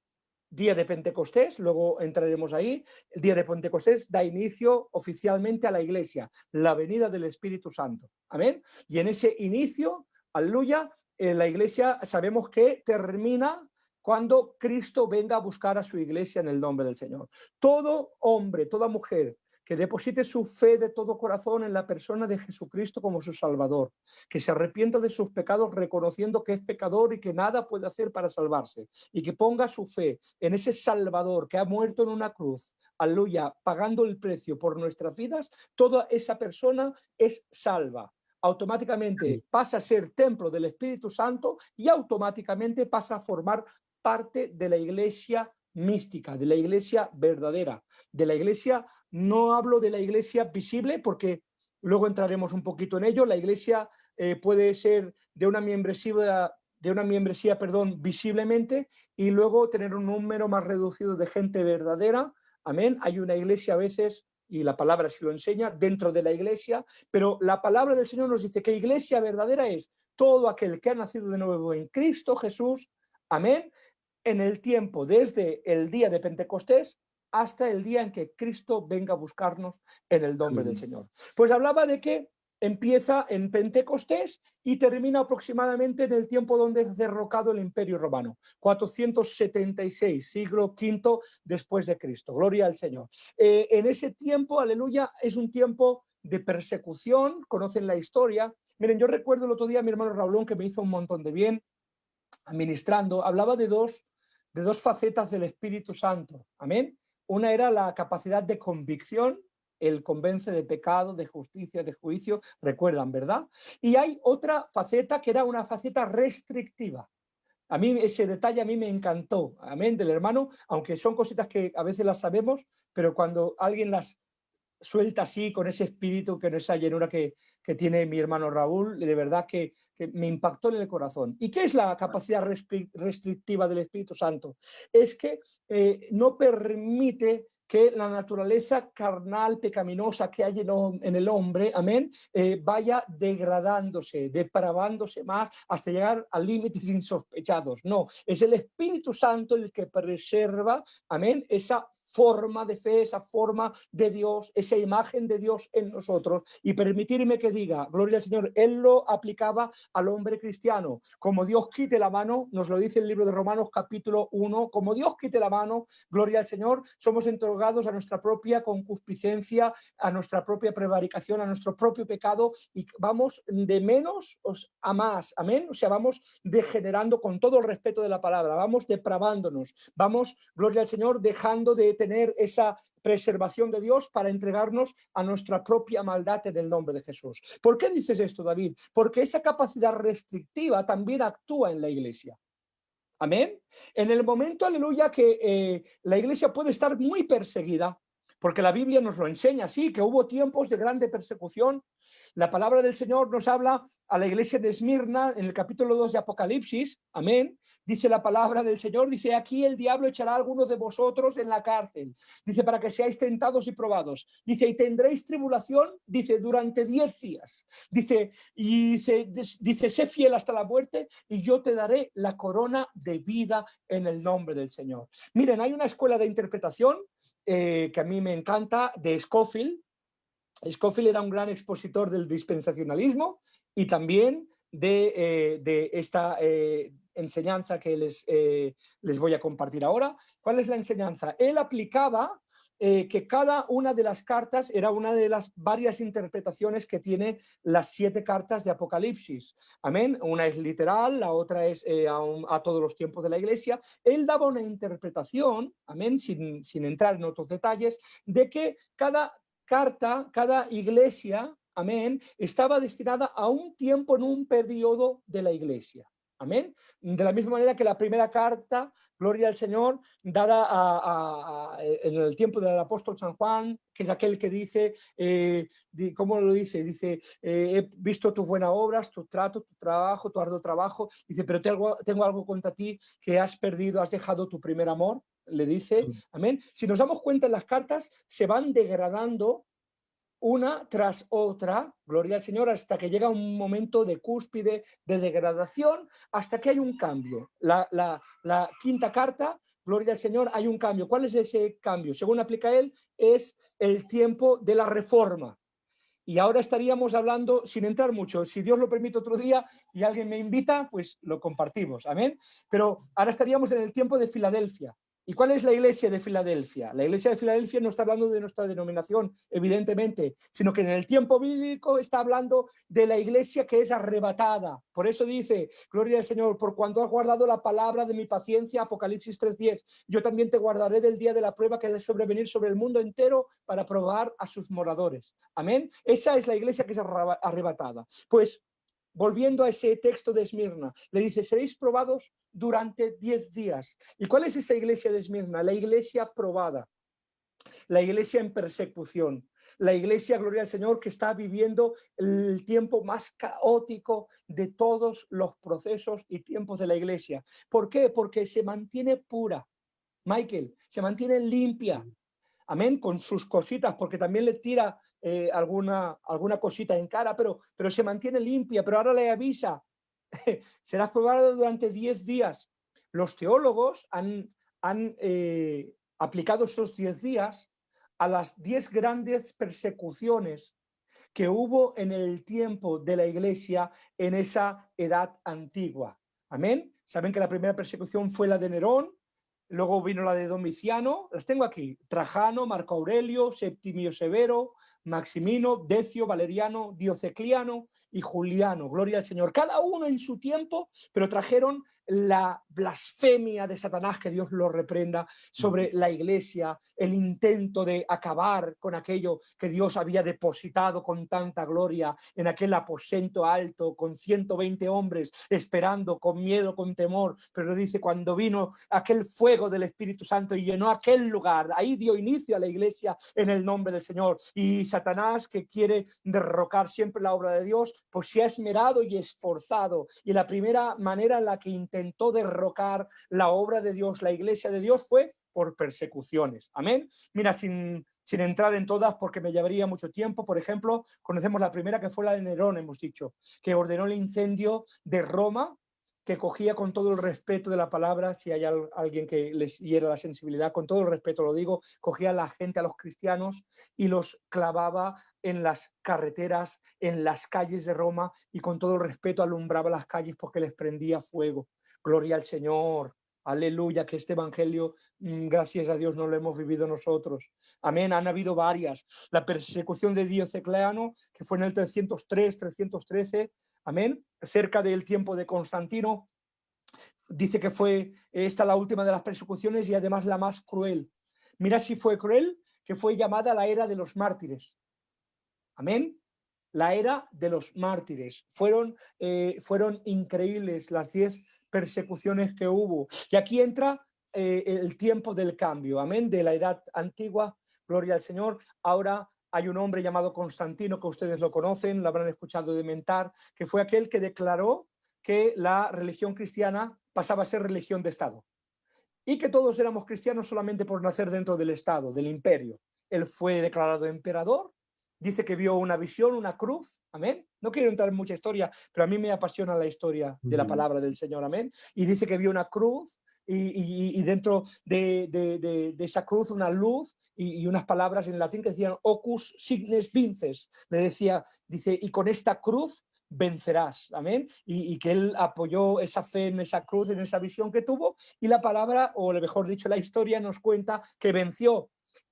día de Pentecostés, luego entraremos ahí, el día de Pentecostés da inicio oficialmente a la iglesia, la venida del Espíritu Santo, amén. Y en ese inicio, aleluya, la iglesia sabemos que termina cuando Cristo venga a buscar a su iglesia en el nombre del Señor. Todo hombre, toda mujer que deposite su fe de todo corazón en la persona de Jesucristo como su Salvador, que se arrepienta de sus pecados reconociendo que es pecador y que nada puede hacer para salvarse, y que ponga su fe en ese Salvador que ha muerto en una cruz, aleluya, pagando el precio por nuestras vidas, toda esa persona es salva. Automáticamente pasa a ser templo del Espíritu Santo y automáticamente pasa a formar parte de la iglesia mística, de la iglesia verdadera, de la iglesia, no hablo de la iglesia visible porque luego entraremos un poquito en ello. La iglesia puede ser de una membresía, visiblemente, y luego tener un número más reducido de gente verdadera, amén. Hay una iglesia a veces, y la palabra sí lo enseña, dentro de la iglesia, pero la palabra del Señor nos dice que iglesia verdadera es todo aquel que ha nacido de nuevo en Cristo Jesús, amén, en el tiempo desde el día de Pentecostés hasta el día en que Cristo venga a buscarnos en el nombre del Señor. Pues hablaba de que empieza en Pentecostés y termina aproximadamente en el tiempo donde es derrocado el Imperio Romano, 476, siglo V después de Cristo. Gloria al Señor. En ese tiempo, aleluya, es un tiempo de persecución, conocen la historia. Miren, yo recuerdo el otro día a mi hermano Raulón, que me hizo un montón de bien, administrando, hablaba de dos facetas del Espíritu Santo. Amén. Una era la capacidad de convicción, él convence de pecado, de justicia, de juicio, recuerdan, ¿verdad? Y hay otra faceta que era una faceta restrictiva. A mí ese detalle a mí me encantó, amén, del hermano, aunque son cositas que a veces las sabemos, pero cuando alguien las suelta así, con ese espíritu, que no esa llenura que tiene mi hermano Raúl, de verdad que me impactó en el corazón. ¿Y qué es la capacidad restrictiva del Espíritu Santo? Es que no permite que la naturaleza carnal, pecaminosa que hay en el hombre, amén, vaya degradándose, depravándose más hasta llegar a límites insospechados. No, es el Espíritu Santo el que preserva, amén, esa forma de fe, esa forma de Dios, esa imagen de Dios en nosotros. Y permitirme que diga, gloria al Señor, Él lo aplicaba al hombre cristiano. Como Dios quite la mano, nos lo dice el libro de Romanos capítulo 1, como Dios quite la mano, gloria al Señor, somos entregados a nuestra propia concupiscencia, a nuestra propia prevaricación, a nuestro propio pecado, y vamos de menos a más, amén. O sea, vamos degenerando, con todo el respeto de la palabra, vamos depravándonos, vamos, gloria al Señor, dejando de tener esa preservación de Dios para entregarnos a nuestra propia maldad en el nombre de Jesús. ¿Por qué dices esto, David? Porque esa capacidad restrictiva también actúa en la iglesia. Amén. En el momento, aleluya, que la iglesia puede estar muy perseguida, porque la Biblia nos lo enseña, sí, que hubo tiempos de grande persecución. La palabra del Señor nos habla a la iglesia de Esmirna en el capítulo 2 de Apocalipsis, amén. Dice la palabra del Señor, dice, aquí el diablo echará a algunos de vosotros en la cárcel, dice, para que seáis tentados y probados, dice, y tendréis tribulación, dice, durante 10 días, dice, y dice, sé fiel hasta la muerte y yo te daré la corona de vida en el nombre del Señor. Miren, hay una escuela de interpretación que a mí me encanta, de Scofield. Scofield era un gran expositor del dispensacionalismo y también de esta enseñanza que les voy a compartir ahora. ¿Cuál es la enseñanza? Él aplicaba que cada una de las cartas era una de las varias interpretaciones que tiene las 7 cartas de Apocalipsis. Amén. Una es literal, la otra es a todos los tiempos de la iglesia. Él daba una interpretación, amén, sin entrar en otros detalles, de que cada carta, cada iglesia, amén, estaba destinada a un tiempo en un periodo de la iglesia. Amén. De la misma manera que la primera carta, gloria al Señor, dada en el tiempo del apóstol San Juan, que es aquel que dice, ¿cómo lo dice? Dice, he visto tus buenas obras, tu trato, tu trabajo, tu arduo trabajo. Dice, pero tengo algo contra ti, que has perdido, has dejado tu primer amor. Le dice, amén. Si nos damos cuenta, en las cartas se van degradando una tras otra, gloria al Señor, hasta que llega un momento de cúspide, de degradación, hasta que hay un cambio. La quinta carta, gloria al Señor, hay un cambio. ¿Cuál es ese cambio? Según aplica él, es el tiempo de la reforma. Y ahora estaríamos hablando, sin entrar mucho, si Dios lo permite otro día y alguien me invita, pues lo compartimos, amén. Pero ahora estaríamos en el tiempo de Filadelfia. ¿Y cuál es la iglesia de Filadelfia? La iglesia de Filadelfia no está hablando de nuestra denominación, evidentemente, sino que en el tiempo bíblico está hablando de la iglesia que es arrebatada. Por eso dice, gloria al Señor, por cuanto has guardado la palabra de mi paciencia, Apocalipsis 3:10, yo también te guardaré del día de la prueba que ha de sobrevenir sobre el mundo entero para probar a sus moradores. Amén. Esa es la iglesia que es arrebatada. Pues, volviendo a ese texto de Esmirna, le dice, seréis probados durante 10 días. ¿Y cuál es esa iglesia de Esmirna? La iglesia probada, la iglesia en persecución, la iglesia, gloria al Señor, que está viviendo el tiempo más caótico de todos los procesos y tiempos de la iglesia. ¿Por qué? Porque se mantiene pura, Michael, se mantiene limpia. amén, con sus cositas, porque también le tira alguna cosita en cara, pero se mantiene limpia, pero ahora le avisa, serás probado durante 10 días. Los teólogos han aplicado estos 10 días a las 10 grandes persecuciones que hubo en el tiempo de la iglesia en esa edad antigua. Amén. Saben que la primera persecución fue la de Nerón, luego vino la de Domiciano, las tengo aquí: Trajano, Marco Aurelio, Septimio Severo, Maximino, Decio, Valeriano, Diocleciano y Juliano. Gloria al Señor. Cada uno en su tiempo, pero trajeron la blasfemia de Satanás, que Dios lo reprenda, sobre la iglesia, el intento de acabar con aquello que Dios había depositado con tanta gloria en aquel aposento alto, con 120 hombres esperando, con miedo, con temor. Pero dice, cuando vino aquel fuego del Espíritu Santo y llenó aquel lugar, ahí dio inicio a la iglesia en el nombre del Señor. Y Satanás, que quiere derrocar siempre la obra de Dios, pues se ha esmerado y esforzado. Y la primera manera en la que intentó derrocar la obra de Dios, la iglesia de Dios, fue por persecuciones. Amén. Mira, sin entrar en todas porque me llevaría mucho tiempo. Por ejemplo, conocemos la primera, que fue la de Nerón, hemos dicho, que ordenó el incendio de Roma, que cogía, con todo el respeto de la palabra, si hay alguien que les hiera la sensibilidad, con todo el respeto lo digo, cogía a la gente, a los cristianos, y los clavaba en las carreteras, en las calles de Roma, y con todo el respeto alumbraba las calles porque les prendía fuego. Gloria al Señor. Aleluya, que este evangelio, gracias a Dios, no lo hemos vivido nosotros. Amén, han habido varias. La persecución de Diocleciano, que fue en el 303, 313, amén, cerca del tiempo de Constantino. Dice que fue esta la última de las persecuciones y además la más cruel. Mira si fue cruel, que fue llamada la era de los mártires. Amén. La era de los mártires. Fueron increíbles las 10 persecuciones que hubo. Y aquí entra el tiempo del cambio. Amén. De la edad antigua, gloria al Señor. Ahora hay un hombre llamado Constantino, que ustedes lo conocen, lo habrán escuchado de mentar, que fue aquel que declaró que la religión cristiana pasaba a ser religión de Estado. Y que todos éramos cristianos solamente por nacer dentro del Estado, del imperio. Él fue declarado emperador. Dice que vio una visión, una cruz, amén. No quiero entrar en mucha historia, pero a mí me apasiona la historia de la palabra del Señor, amén. Y dice que vio una cruz y dentro de esa cruz una luz y unas palabras en latín que decían ocus signes vinces. Le decía, dice, y con esta cruz vencerás, amén. Y que él apoyó esa fe en esa cruz, en esa visión que tuvo, y la palabra, o mejor dicho, la historia nos cuenta que venció.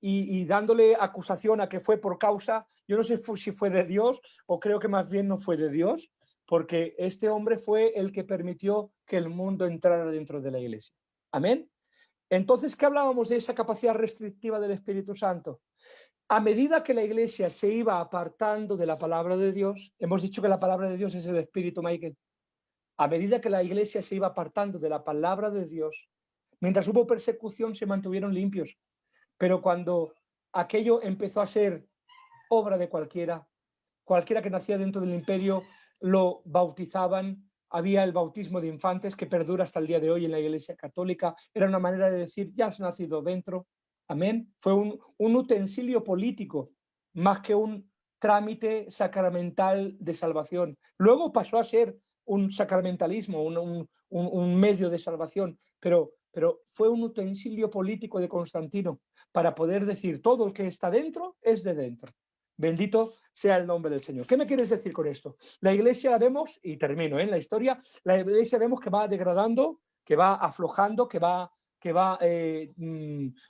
Y dándole acusación a que fue por causa, yo no sé si fue de Dios o creo que más bien no fue de Dios, porque este hombre fue el que permitió que el mundo entrara dentro de la iglesia. Amén. Entonces, ¿qué hablábamos de esa capacidad restrictiva del Espíritu Santo? A medida que la iglesia se iba apartando de la palabra de Dios, hemos dicho que la palabra de Dios es el Espíritu, Michael. A medida que la iglesia se iba apartando de la palabra de Dios, mientras hubo persecución, se mantuvieron limpios. Pero cuando aquello empezó a ser obra de cualquiera que nacía dentro del imperio, lo bautizaban. Había el bautismo de infantes, que perdura hasta el día de hoy en la Iglesia Católica. Era una manera de decir, ya has nacido dentro. Amén. Fue un utensilio político, más que un trámite sacramental de salvación. Luego pasó a ser un sacramentalismo, un medio de salvación, pero fue un utensilio político de Constantino para poder decir, todo el que está dentro es de dentro. Bendito sea el nombre del Señor. ¿Qué me quieres decir con esto? La iglesia la vemos, y termino en la historia, la iglesia vemos que va degradando, que va aflojando, que va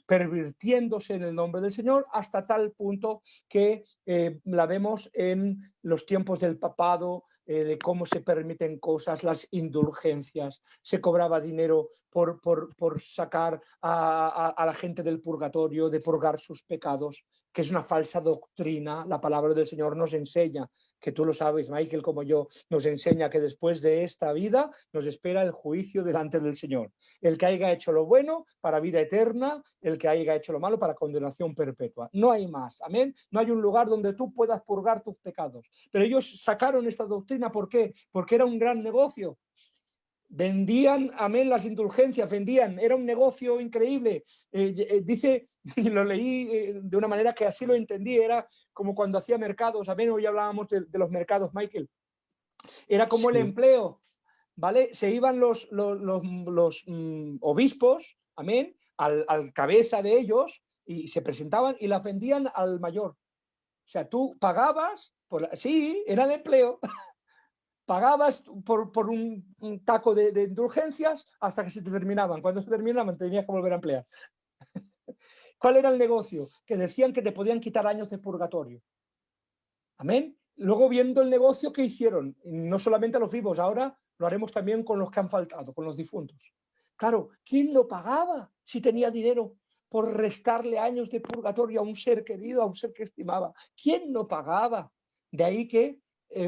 pervirtiéndose en el nombre del Señor, hasta tal punto que la vemos en los tiempos del papado, de cómo se permiten cosas, las indulgencias, se cobraba dinero por sacar a la gente del purgatorio, de purgar sus pecados, que es una falsa doctrina. La palabra del Señor nos enseña, que tú lo sabes, Michael, como yo, nos enseña que después de esta vida nos espera el juicio delante del Señor. El que haya hecho lo bueno para vida eterna, el que haya hecho lo malo para condenación perpetua. No hay más, amén. No hay un lugar donde tú puedas purgar tus pecados. Pero ellos sacaron esta doctrina, ¿por qué? Porque era un gran negocio. vendían, amén, las indulgencias, vendían, era un negocio increíble. Dice, y lo leí de una manera que así lo entendí, era como cuando hacía mercados, amén, hoy hablábamos de los mercados, Michael. Era como el Sí. empleo, ¿vale? Se iban los obispos, amén, al cabeza de ellos y se presentaban y las vendían al mayor. O sea, tú pagabas, sí, era el empleo, pagabas por un taco de indulgencias hasta que se te terminaban. Cuando se terminaban tenías que volver a emplear. ¿Cuál era el negocio? Que decían que te podían quitar años de purgatorio. Amén. Luego viendo el negocio que hicieron, no solamente a los vivos, ahora lo haremos también con los que han faltado, con los difuntos. Claro, ¿quién lo pagaba si tenía dinero por restarle años de purgatorio a un ser querido, a un ser que estimaba? ¿Quién no pagaba? De ahí que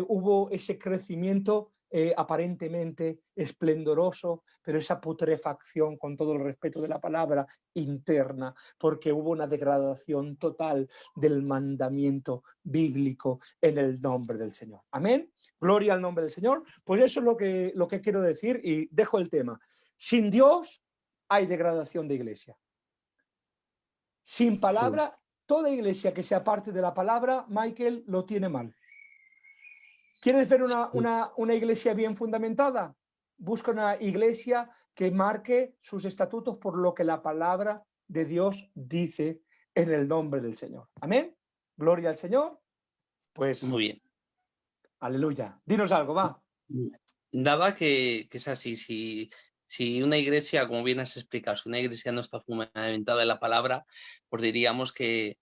hubo ese crecimiento aparentemente esplendoroso, pero esa putrefacción, con todo el respeto de la palabra, interna, porque hubo una degradación total del mandamiento bíblico en el nombre del Señor. Amén. Gloria al nombre del Señor. Pues eso es lo que quiero decir y dejo el tema. Sin Dios hay degradación de iglesia. Sin palabra, toda iglesia que sea parte de la palabra, Michael, lo tiene mal. ¿Quieres ver una iglesia bien fundamentada? Busca una iglesia que marque sus estatutos por lo que la palabra de Dios dice en el nombre del Señor. Amén. Gloria al Señor. Pues, Muy bien. aleluya. Dinos algo, va. Nada que es así. Si una iglesia, como bien has explicado, si una iglesia no está fundamentada en la palabra, pues diríamos que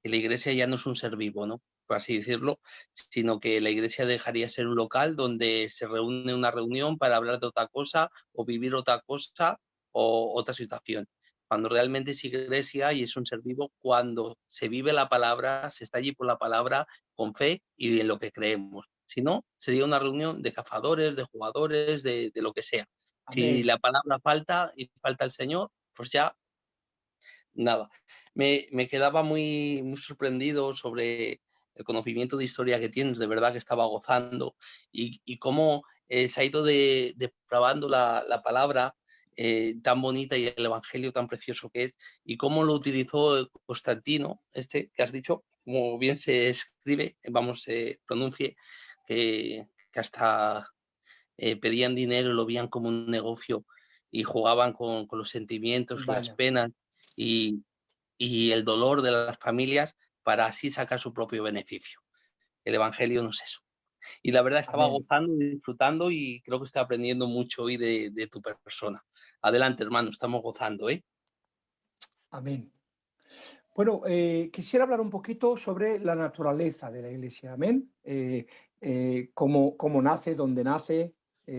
la iglesia ya no es un ser vivo, ¿no? Por así decirlo, sino que la iglesia dejaría de ser un local donde se reúne una reunión para hablar de otra cosa o vivir otra cosa o otra situación. Cuando realmente es iglesia y es un ser vivo, cuando se vive la palabra, se está allí por la palabra con fe y en lo que creemos. Si no, sería una reunión de cazadores, de jugadores, de lo que sea. Amén. Si la palabra falta y falta el Señor, pues ya nada. Me quedaba muy, muy sorprendido sobre el conocimiento de historia que tienes, de verdad que estaba gozando y cómo se ha ido depravando la palabra tan bonita y el evangelio tan precioso que es y cómo lo utilizó Constantino, este que has dicho, como bien se escribe, vamos, se pronuncie, que hasta pedían dinero y lo veían como un negocio y jugaban con los sentimientos, las Vaya. penas y, y el dolor de las familias para así sacar su propio beneficio. El Evangelio no es eso. Y la verdad estaba Amén. gozando y disfrutando y creo que estoy aprendiendo mucho hoy de tu persona. Adelante, hermano, estamos gozando, ¿eh? Amén. Bueno, quisiera hablar un poquito sobre la naturaleza de la iglesia. Amén. Cómo nace, dónde nace,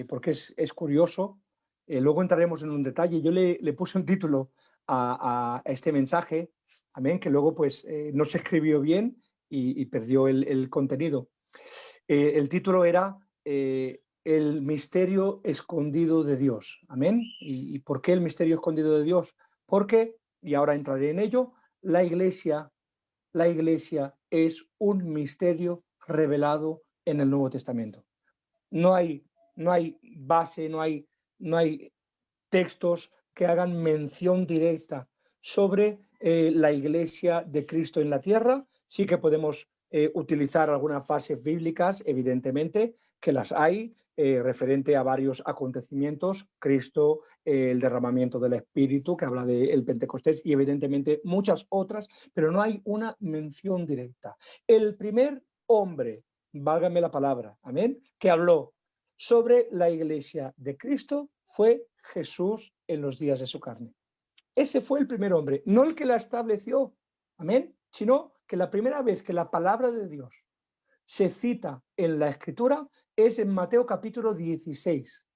porque es curioso. Luego entraremos en un detalle. Yo le puse un título a este mensaje, amén, que luego pues no se escribió bien y perdió el contenido. El título era El misterio escondido de Dios. Amén. ¿Y por qué el misterio escondido de Dios? Porque, y ahora entraré en ello, la iglesia es un misterio revelado en el Nuevo Testamento. No hay base, no hay textos que hagan mención directa sobre la iglesia de Cristo en la tierra. Sí que podemos utilizar algunas fases bíblicas, evidentemente, que las hay, referente a varios acontecimientos, Cristo, el derramamiento del Espíritu, que habla del Pentecostés, y evidentemente muchas otras, pero no hay una mención directa. El primer hombre, válgame la palabra, amén, que habló sobre la iglesia de Cristo fue Jesús en los días de su carne. Ese fue el primer hombre, no el que la estableció, amén, sino que la primera vez que la palabra de Dios se cita en la Escritura es en Mateo capítulo 16,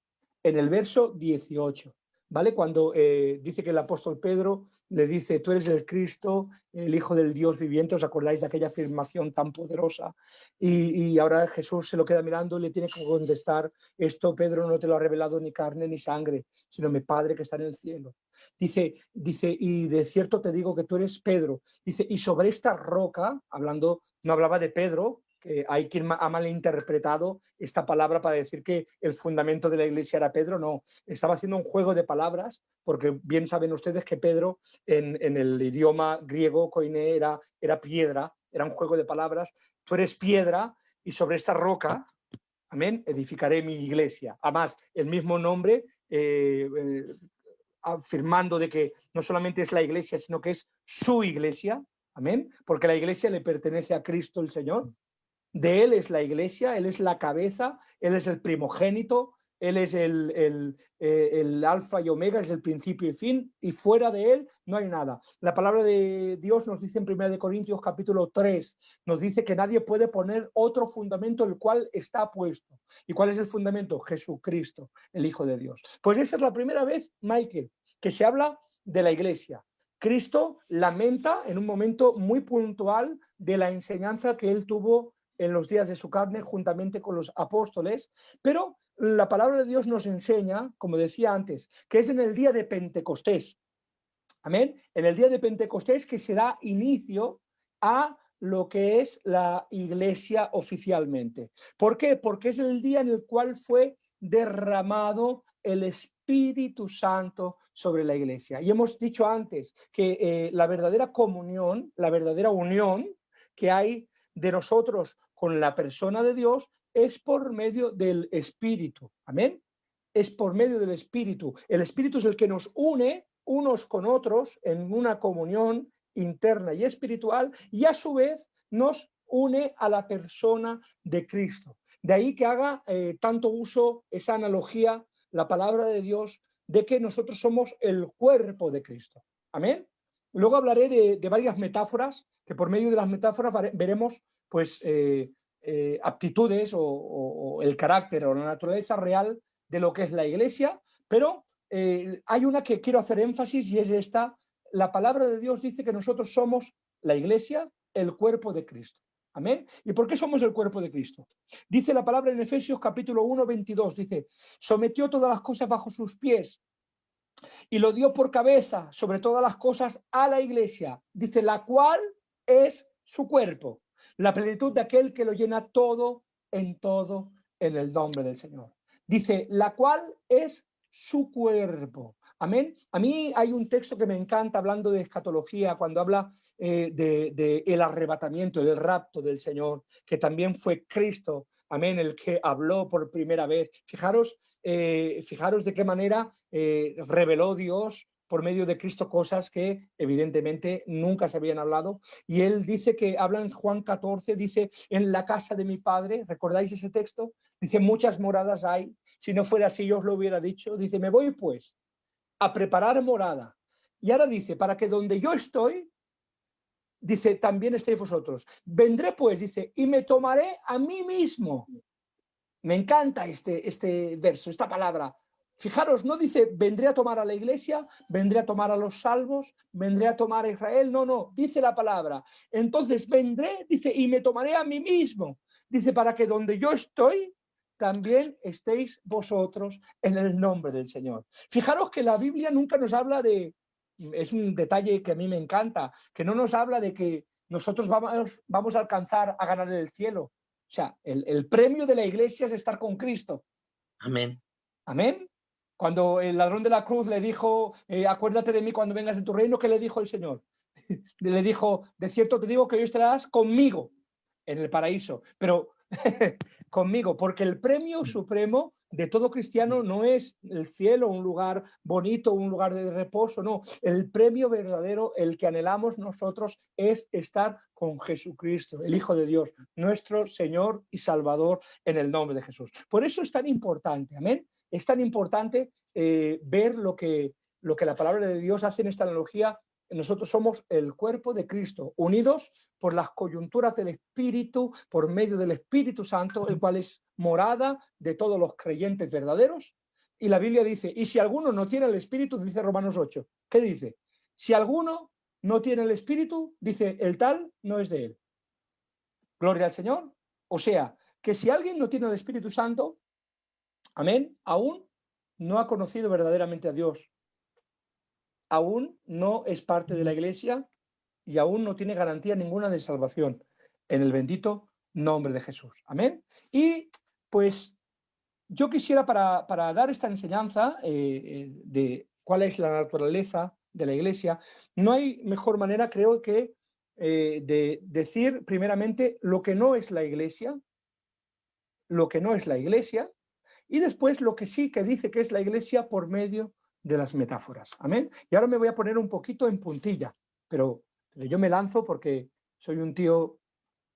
en el verso 18. ¿Vale? Cuando dice que el apóstol Pedro le dice, tú eres el Cristo, el Hijo del Dios viviente, ¿os acordáis de aquella afirmación tan poderosa? Y ahora Jesús se lo queda mirando y le tiene que contestar, esto Pedro no te lo ha revelado ni carne ni sangre, sino mi Padre que está en el cielo. Dice, y de cierto te digo que tú eres Pedro. Dice, y sobre esta roca, hablando, no hablaba de Pedro, hay quien ha malinterpretado esta palabra para decir que el fundamento de la iglesia era Pedro. No, estaba haciendo un juego de palabras, porque bien saben ustedes que Pedro en el idioma griego, koiné, era piedra, era un juego de palabras. Tú eres piedra y sobre esta roca, amén, edificaré mi iglesia. Además, el mismo nombre, afirmando de que no solamente es la iglesia, sino que es su iglesia, amén, porque la iglesia le pertenece a Cristo el Señor. De Él es la iglesia, Él es la cabeza, Él es el primogénito, Él es el alfa y omega, es el principio y fin, y fuera de Él no hay nada. La palabra de Dios nos dice en 1 Corintios capítulo 3, nos dice que nadie puede poner otro fundamento el cual está puesto. ¿Y cuál es el fundamento? Jesucristo, el Hijo de Dios. Pues esa es la primera vez, Michael, que se habla de la iglesia. Cristo lamenta en un momento muy puntual de la enseñanza que Él tuvo en los días de su carne juntamente con los apóstoles, pero la palabra de Dios nos enseña, como decía antes, que es en el día de Pentecostés, amén, en el día de Pentecostés que se da inicio a lo que es la iglesia oficialmente. ¿Por qué? Porque es el día en el cual fue derramado el Espíritu Santo sobre la iglesia. Y hemos dicho antes que la verdadera comunión, la verdadera unión que hay de nosotros con la persona de Dios es por medio del Espíritu. Amén. Es por medio del Espíritu. El Espíritu es el que nos une unos con otros en una comunión interna y espiritual, y a su vez nos une a la persona de Cristo. De ahí que haga tanto uso esa analogía, la palabra de Dios, de que nosotros somos el cuerpo de Cristo. Amén. Luego hablaré de varias metáforas, que por medio de las metáforas veremos pues aptitudes o el carácter o la naturaleza real de lo que es la iglesia, pero hay una que quiero hacer énfasis y es esta. La palabra de Dios dice que nosotros somos la iglesia, el cuerpo de Cristo. Amén. ¿Y por qué somos el cuerpo de Cristo? Dice la palabra en Efesios capítulo 1, 22, dice, sometió todas las cosas bajo sus pies y lo dio por cabeza sobre todas las cosas a la iglesia, dice, la cual es su cuerpo, la plenitud de aquel que lo llena todo en el nombre del Señor. Dice, la cual es su cuerpo. Amén. A mí hay un texto que me encanta hablando de escatología, cuando habla de el arrebatamiento, el rapto del Señor, que también fue Cristo, amén, el que habló por primera vez. Fijaros de qué manera reveló Dios por medio de Cristo cosas que evidentemente nunca se habían hablado. Y él dice que habla en Juan 14, dice, en la casa de mi padre, ¿recordáis ese texto? Dice, muchas moradas hay, si no fuera así yo os lo hubiera dicho. Dice, me voy pues a preparar morada. Y ahora dice, para que donde yo estoy, dice, también estéis vosotros. Vendré pues, dice, y me tomaré a mí mismo. Me encanta este verso, esta palabra. Fijaros, no dice, vendré a tomar a la iglesia, vendré a tomar a los salvos, vendré a tomar a Israel. No, no, dice la palabra. Entonces vendré, dice, y me tomaré a mí mismo. Dice, para que donde yo estoy, también estéis vosotros en el nombre del Señor. Fijaros que la Biblia nunca nos habla de, es un detalle que a mí me encanta, que no nos habla de que nosotros vamos a alcanzar a ganar el cielo. O sea, el premio de la iglesia es estar con Cristo. Amén. Amén. Cuando el ladrón de la cruz le dijo, acuérdate de mí cuando vengas en tu reino, ¿qué le dijo el Señor? Le dijo, de cierto te digo que hoy estarás conmigo en el paraíso, pero conmigo, porque el premio supremo de todo cristiano no es el cielo, un lugar bonito, un lugar de reposo, no. El premio verdadero, el que anhelamos nosotros, es estar con Jesucristo, el Hijo de Dios, nuestro Señor y Salvador, en el nombre de Jesús. Por eso es tan importante, amén. Es tan importante ver lo que la palabra de Dios hace en esta analogía. Nosotros somos el cuerpo de Cristo, unidos por las coyunturas del Espíritu, por medio del Espíritu Santo, el cual es morada de todos los creyentes verdaderos. Y la Biblia dice, y si alguno no tiene el Espíritu, dice Romanos 8, ¿qué dice? Si alguno no tiene el Espíritu, dice, el tal no es de él. Gloria al Señor. O sea, que si alguien no tiene el Espíritu Santo, amén, aún no ha conocido verdaderamente a Dios. Aún no es parte de la iglesia y aún no tiene garantía ninguna de salvación en el bendito nombre de Jesús. Amén. Y pues yo quisiera para dar esta enseñanza de cuál es la naturaleza de la iglesia, no hay mejor manera, creo, que de decir primeramente lo que no es la iglesia, y después lo que sí que dice que es la iglesia por medio de las metáforas. Amén. Y ahora me voy a poner un poquito en puntilla, pero yo me lanzo porque soy un tío,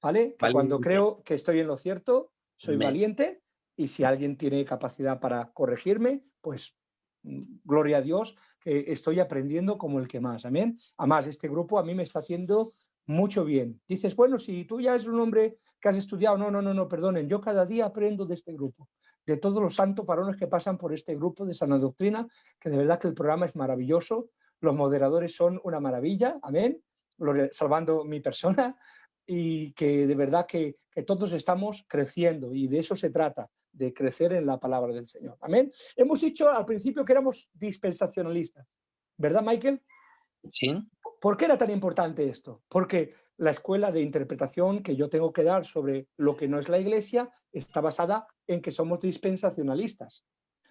¿vale? Que cuando creo que estoy en lo cierto, soy valiente, y si alguien tiene capacidad para corregirme, pues gloria a Dios, que estoy aprendiendo como el que más. Amén. Además, este grupo a mí me está haciendo mucho bien. Dices, bueno, si tú ya eres un hombre que has estudiado, no, perdonen, yo cada día aprendo de este grupo, de todos los santos varones que pasan por este grupo de Sana Doctrina, que de verdad que el programa es maravilloso, los moderadores son una maravilla, amén, salvando mi persona, y que de verdad que todos estamos creciendo, y de eso se trata, de crecer en la palabra del Señor. Amén. Hemos dicho al principio que éramos dispensacionalistas, ¿verdad, Michael? Sí. ¿Por qué era tan importante esto? Porque la escuela de interpretación que yo tengo que dar sobre lo que no es la iglesia está basada en que somos dispensacionalistas.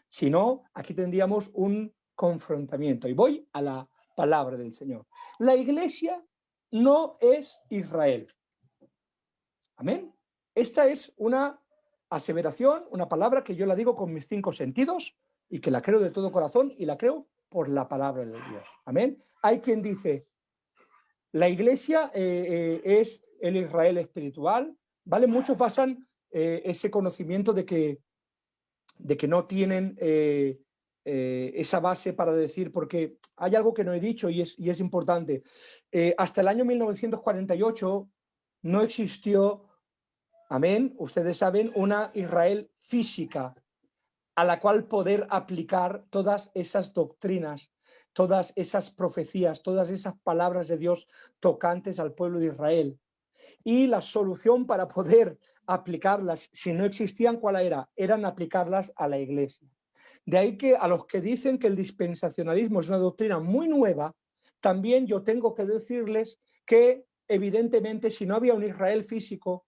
Si no, aquí tendríamos un confrontamiento. Y voy a la palabra del Señor. La iglesia no es Israel. Amén. Esta es una aseveración, una palabra que yo la digo con mis 5 sentidos y que la creo de todo corazón, y la creo por la palabra de Dios. Amén. Hay quien dice, la iglesia es el Israel espiritual, ¿vale? Muchos basan ese conocimiento de que no tienen esa base para decir, porque hay algo que no he dicho y es importante. Hasta el año 1948 no existió, amén, ustedes saben, una Israel física a la cual poder aplicar todas esas doctrinas, todas esas profecías, todas esas palabras de Dios tocantes al pueblo de Israel. Y la solución para poder aplicarlas, si no existían, ¿cuál era? Eran aplicarlas a la iglesia. De ahí que a los que dicen que el dispensacionalismo es una doctrina muy nueva, también yo tengo que decirles que evidentemente si no había un Israel físico,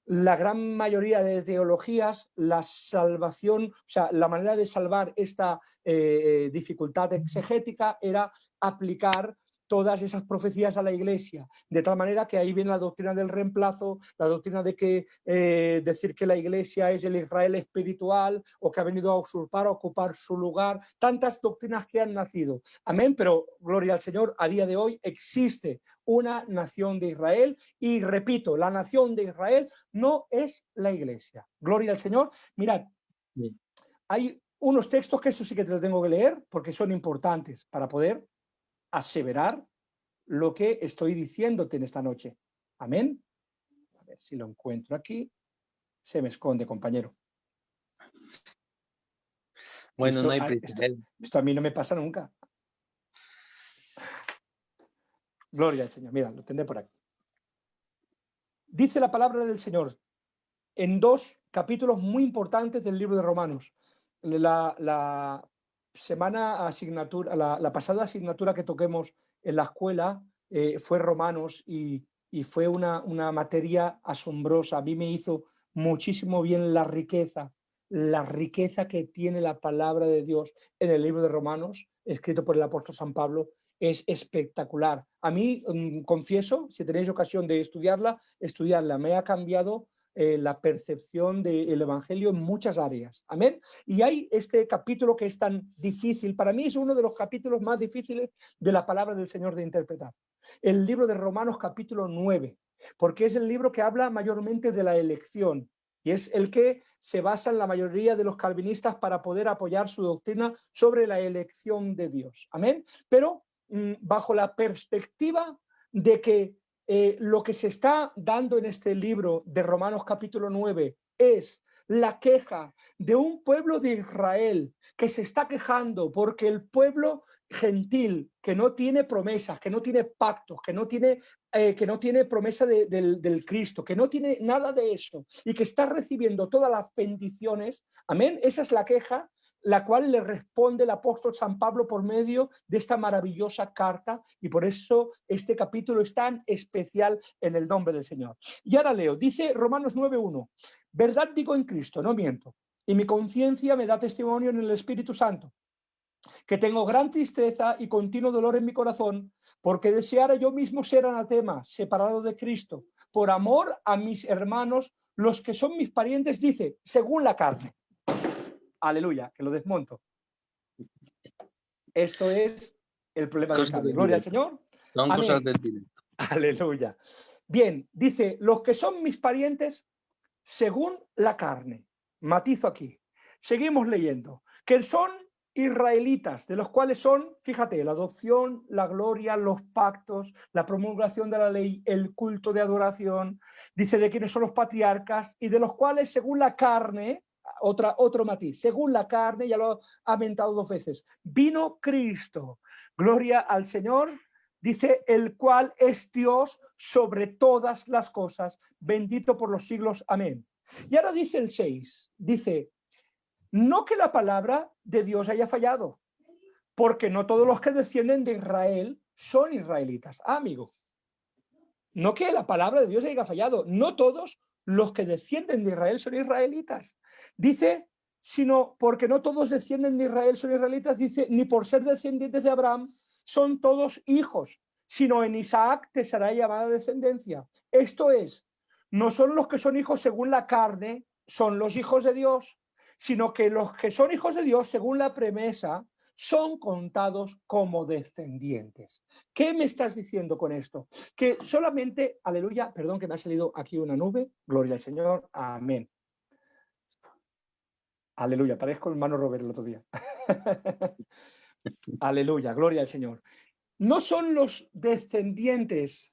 la gran mayoría de teologías, la salvación, o sea, la manera de salvar esta dificultad exegética era aplicar todas esas profecías a la iglesia, de tal manera que ahí viene la doctrina del reemplazo, la doctrina de que decir que la iglesia es el Israel espiritual, o que ha venido a usurpar, a ocupar su lugar, tantas doctrinas que han nacido. Amén, pero gloria al Señor, a día de hoy existe una nación de Israel, y repito, la nación de Israel no es la iglesia. Gloria al Señor. Mirad, hay unos textos que eso sí que te lo tengo que leer, porque son importantes para poder aseverar lo que estoy diciéndote en esta noche. Amén. A ver si lo encuentro aquí. Se me esconde, compañero. Bueno, no hay prisa. Esto a mí no me pasa nunca. Gloria al Señor. Mira, lo tendré por aquí. Dice la palabra del Señor en 2 capítulos muy importantes del libro de Romanos. La pasada asignatura que toquemos en la escuela fue Romanos, y fue una materia asombrosa. A mí me hizo muchísimo bien la riqueza que tiene la palabra de Dios en el libro de Romanos, escrito por el apóstol San Pablo. Es espectacular. A mí, confieso, si tenéis ocasión de estudiarla, me ha cambiado la percepción del Evangelio en muchas áreas. Amén. Y hay este capítulo que es tan difícil, para mí es uno de los capítulos más difíciles de la palabra del Señor de interpretar. El libro de Romanos capítulo 9, porque es el libro que habla mayormente de la elección, y es el que se basa en la mayoría de los calvinistas para poder apoyar su doctrina sobre la elección de Dios. Amén. Pero bajo la perspectiva de que lo que se está dando en este libro de Romanos capítulo 9 es la queja de un pueblo de Israel que se está quejando porque el pueblo gentil, que no tiene promesas, que no tiene pactos, que no tiene promesa del Cristo, que no tiene nada de eso, y que está recibiendo todas las bendiciones, amén, esa es la queja la cual le responde el apóstol San Pablo por medio de esta maravillosa carta, y por eso este capítulo es tan especial en el nombre del Señor. Y ahora leo, dice Romanos 9:1, verdad digo en Cristo, no miento, y mi conciencia me da testimonio en el Espíritu Santo, que tengo gran tristeza y continuo dolor en mi corazón, porque deseara yo mismo ser anatema, separado de Cristo, por amor a mis hermanos, los que son mis parientes, dice, según la carne. Aleluya, que lo desmonto. Esto es el problema del carne. Gloria al Señor. Son Amén. cosas del directo. Aleluya. Bien, dice, los que son mis parientes, según la carne. Matizo aquí. Seguimos leyendo. Que son israelitas, de los cuales son, fíjate, la adopción, la gloria, los pactos, la promulgación de la ley, el culto de adoración, dice de quienes son los patriarcas y de los cuales según la carne, otro matiz, según la carne, ya lo ha mentado 2 veces, vino Cristo, gloria al Señor, dice, el cual es Dios sobre todas las cosas, bendito por los siglos, amén. Y ahora dice el 6, dice, no que la palabra de Dios haya fallado, porque no todos los que descienden de Israel son israelitas. Amigo, no que la palabra de Dios haya fallado, no todos los que descienden de Israel son israelitas. Dice, sino porque no todos descienden de Israel son israelitas, dice, ni por ser descendientes de Abraham son todos hijos, sino en Isaac te será llamada descendencia. Esto es, no son los que son hijos según la carne, son los hijos de Dios, sino que los que son hijos de Dios, según la promesa, son contados como descendientes. ¿Qué me estás diciendo con esto? Que solamente, aleluya, perdón que me ha salido aquí una nube, gloria al Señor, amén. Aleluya, parezco el hermano Robert el otro día. Aleluya, gloria al Señor. No son los descendientes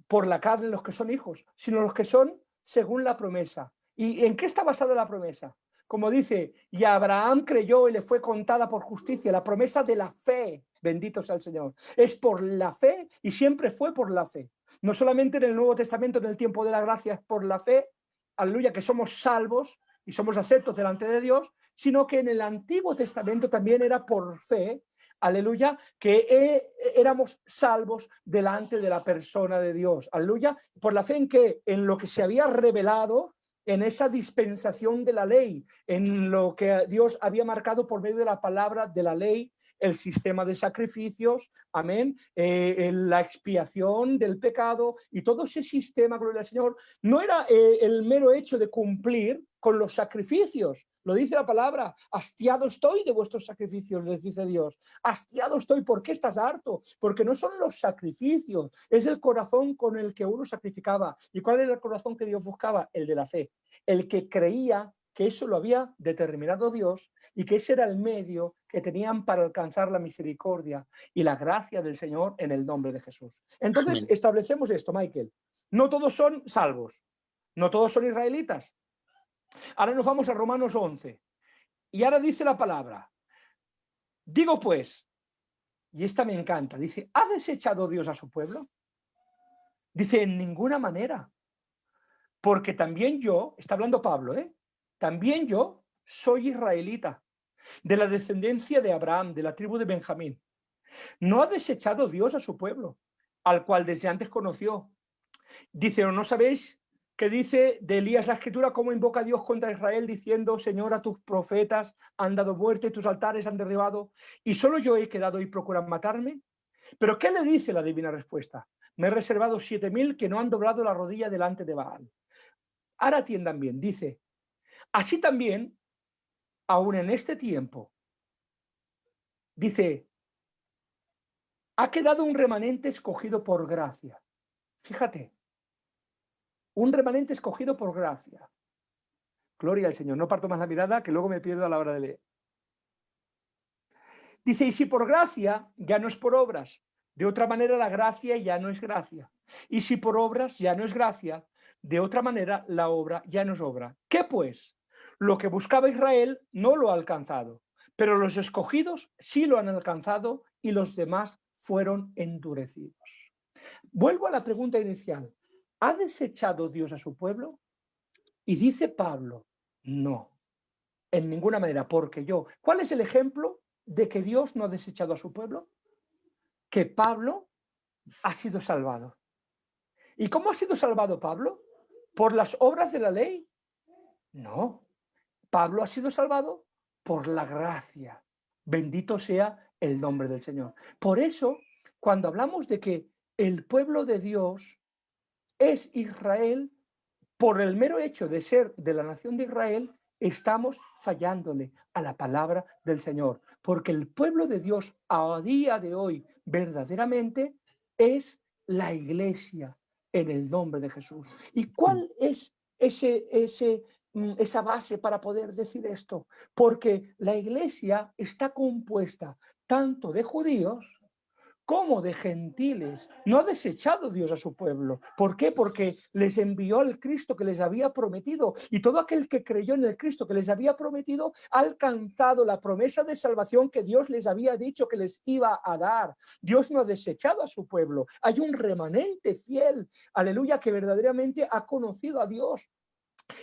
por la carne los que son hijos, sino los que son según la promesa. ¿Y en qué está basada la promesa? Como dice, y Abraham creyó y le fue contada por justicia, la promesa de la fe, bendito sea el Señor. Es por la fe y siempre fue por la fe. No solamente en el Nuevo Testamento, en el tiempo de la gracia, es por la fe, aleluya, que somos salvos y somos aceptos delante de Dios, sino que en el Antiguo Testamento también era por fe, aleluya, que éramos salvos delante de la persona de Dios, aleluya, por la fe en que en lo que se había revelado, en esa dispensación de la ley, en lo que Dios había marcado por medio de la palabra de la ley, el sistema de sacrificios, amén, la expiación del pecado y todo ese sistema, gloria al Señor, no era el mero hecho de cumplir con los sacrificios. Lo dice la palabra, hastiado estoy de vuestros sacrificios, les dice Dios. Hastiado estoy, ¿por qué estás harto? Porque no son los sacrificios, es el corazón con el que uno sacrificaba. ¿Y cuál era el corazón que Dios buscaba? El de la fe, el que creía que eso lo había determinado Dios y que ese era el medio que tenían para alcanzar la misericordia y la gracia del Señor en el nombre de Jesús. Entonces, Amén. establecemos esto, Michael. No todos son salvos, no todos son israelitas. Ahora nos vamos a Romanos 11. Y ahora dice la palabra. Digo pues, y esta me encanta, dice, ¿ha desechado Dios a su pueblo? Dice, en ninguna manera. Porque también yo, está hablando Pablo, también yo soy israelita, de la descendencia de Abraham, de la tribu de Benjamín. ¿No ha desechado Dios a su pueblo, al cual desde antes conoció? Dice, ¿o no sabéis que dice de Elías la escritura cómo invoca a Dios contra Israel diciendo, Señor, a tus profetas han dado muerte, tus altares han derribado y solo yo he quedado y procuran matarme? ¿Pero qué le dice la divina respuesta? Me he reservado 7.000 que no han doblado la rodilla delante de Baal. Ahora atiendan bien, dice, así también, aún en este tiempo, dice, ha quedado un remanente escogido por gracia. Fíjate, un remanente escogido por gracia. Gloria al Señor. No parto más la mirada, que luego me pierdo a la hora de leer. Dice, y si por gracia, ya no es por obras. De otra manera, la gracia ya no es gracia. Y si por obras, ya no es gracia. De otra manera, la obra ya no es obra. ¿Qué pues? Lo que buscaba Israel no lo ha alcanzado, pero los escogidos sí lo han alcanzado y los demás fueron endurecidos. Vuelvo a la pregunta inicial. ¿Ha desechado Dios a su pueblo? Y dice Pablo, no. En ninguna manera, porque yo. ¿Cuál es el ejemplo de que Dios no ha desechado a su pueblo? Que Pablo ha sido salvado. ¿Y cómo ha sido salvado Pablo? ¿Por las obras de la ley? No. Pablo ha sido salvado por la gracia. Bendito sea el nombre del Señor. Por eso, cuando hablamos de que el pueblo de Dios es Israel, por el mero hecho de ser de la nación de Israel, estamos fallándole a la palabra del Señor. Porque el pueblo de Dios a día de hoy verdaderamente es la iglesia en el nombre de Jesús. ¿Y cuál es esa base para poder decir esto? Porque la iglesia está compuesta tanto de judíos como de gentiles. No ha desechado Dios a su pueblo. ¿Por qué? Porque les envió al Cristo que les había prometido, y todo aquel que creyó en el Cristo que les había prometido ha alcanzado la promesa de salvación que Dios les había dicho que les iba a dar. Dios no ha desechado a su pueblo. Hay un remanente fiel, aleluya, que verdaderamente ha conocido a Dios.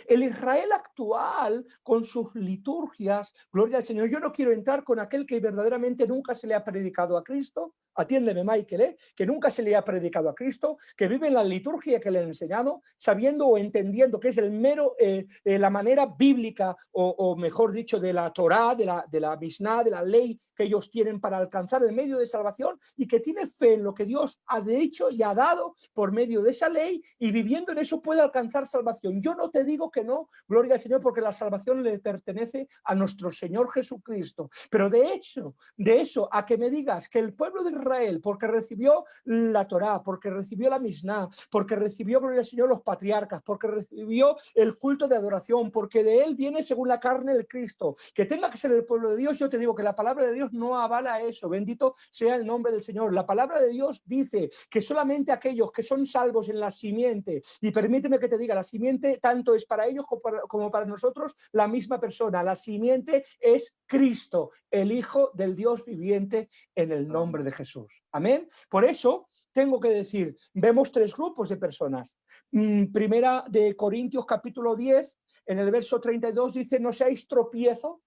El Israel actual, con sus liturgias, gloria al Señor, yo no quiero entrar con aquel que verdaderamente nunca se le ha predicado a Cristo, atiéndeme Michael, que nunca se le ha predicado a Cristo, que vive en la liturgia que le han enseñado, sabiendo o entendiendo que es la manera bíblica, o mejor dicho, de la Torá, de la Misná, de la ley que ellos tienen para alcanzar el medio de salvación, y que tiene fe en lo que Dios ha dicho y ha dado por medio de esa ley, y viviendo en eso puede alcanzar salvación. Yo no te digo que no, gloria al Señor, porque la salvación le pertenece a nuestro Señor Jesucristo. Pero de hecho, de eso a que me digas que el pueblo de Israel, porque recibió la Torá, porque recibió la Misná, porque recibió, gloria al Señor, los patriarcas, porque recibió el culto de adoración, porque de él viene según la carne el Cristo, que tenga que ser el pueblo de Dios, yo te digo que la palabra de Dios no avala eso. Bendito sea el nombre del Señor. La palabra de Dios dice que solamente aquellos que son salvos en la simiente, y permíteme que te diga, la simiente tanto es para ellos como para nosotros la misma persona. La simiente es Cristo, el Hijo del Dios viviente, en el nombre de Jesús. Amén. Por eso tengo que decir, vemos tres grupos de personas. Primera de Corintios capítulo 10, en el verso 32 dice: no seáis tropiezo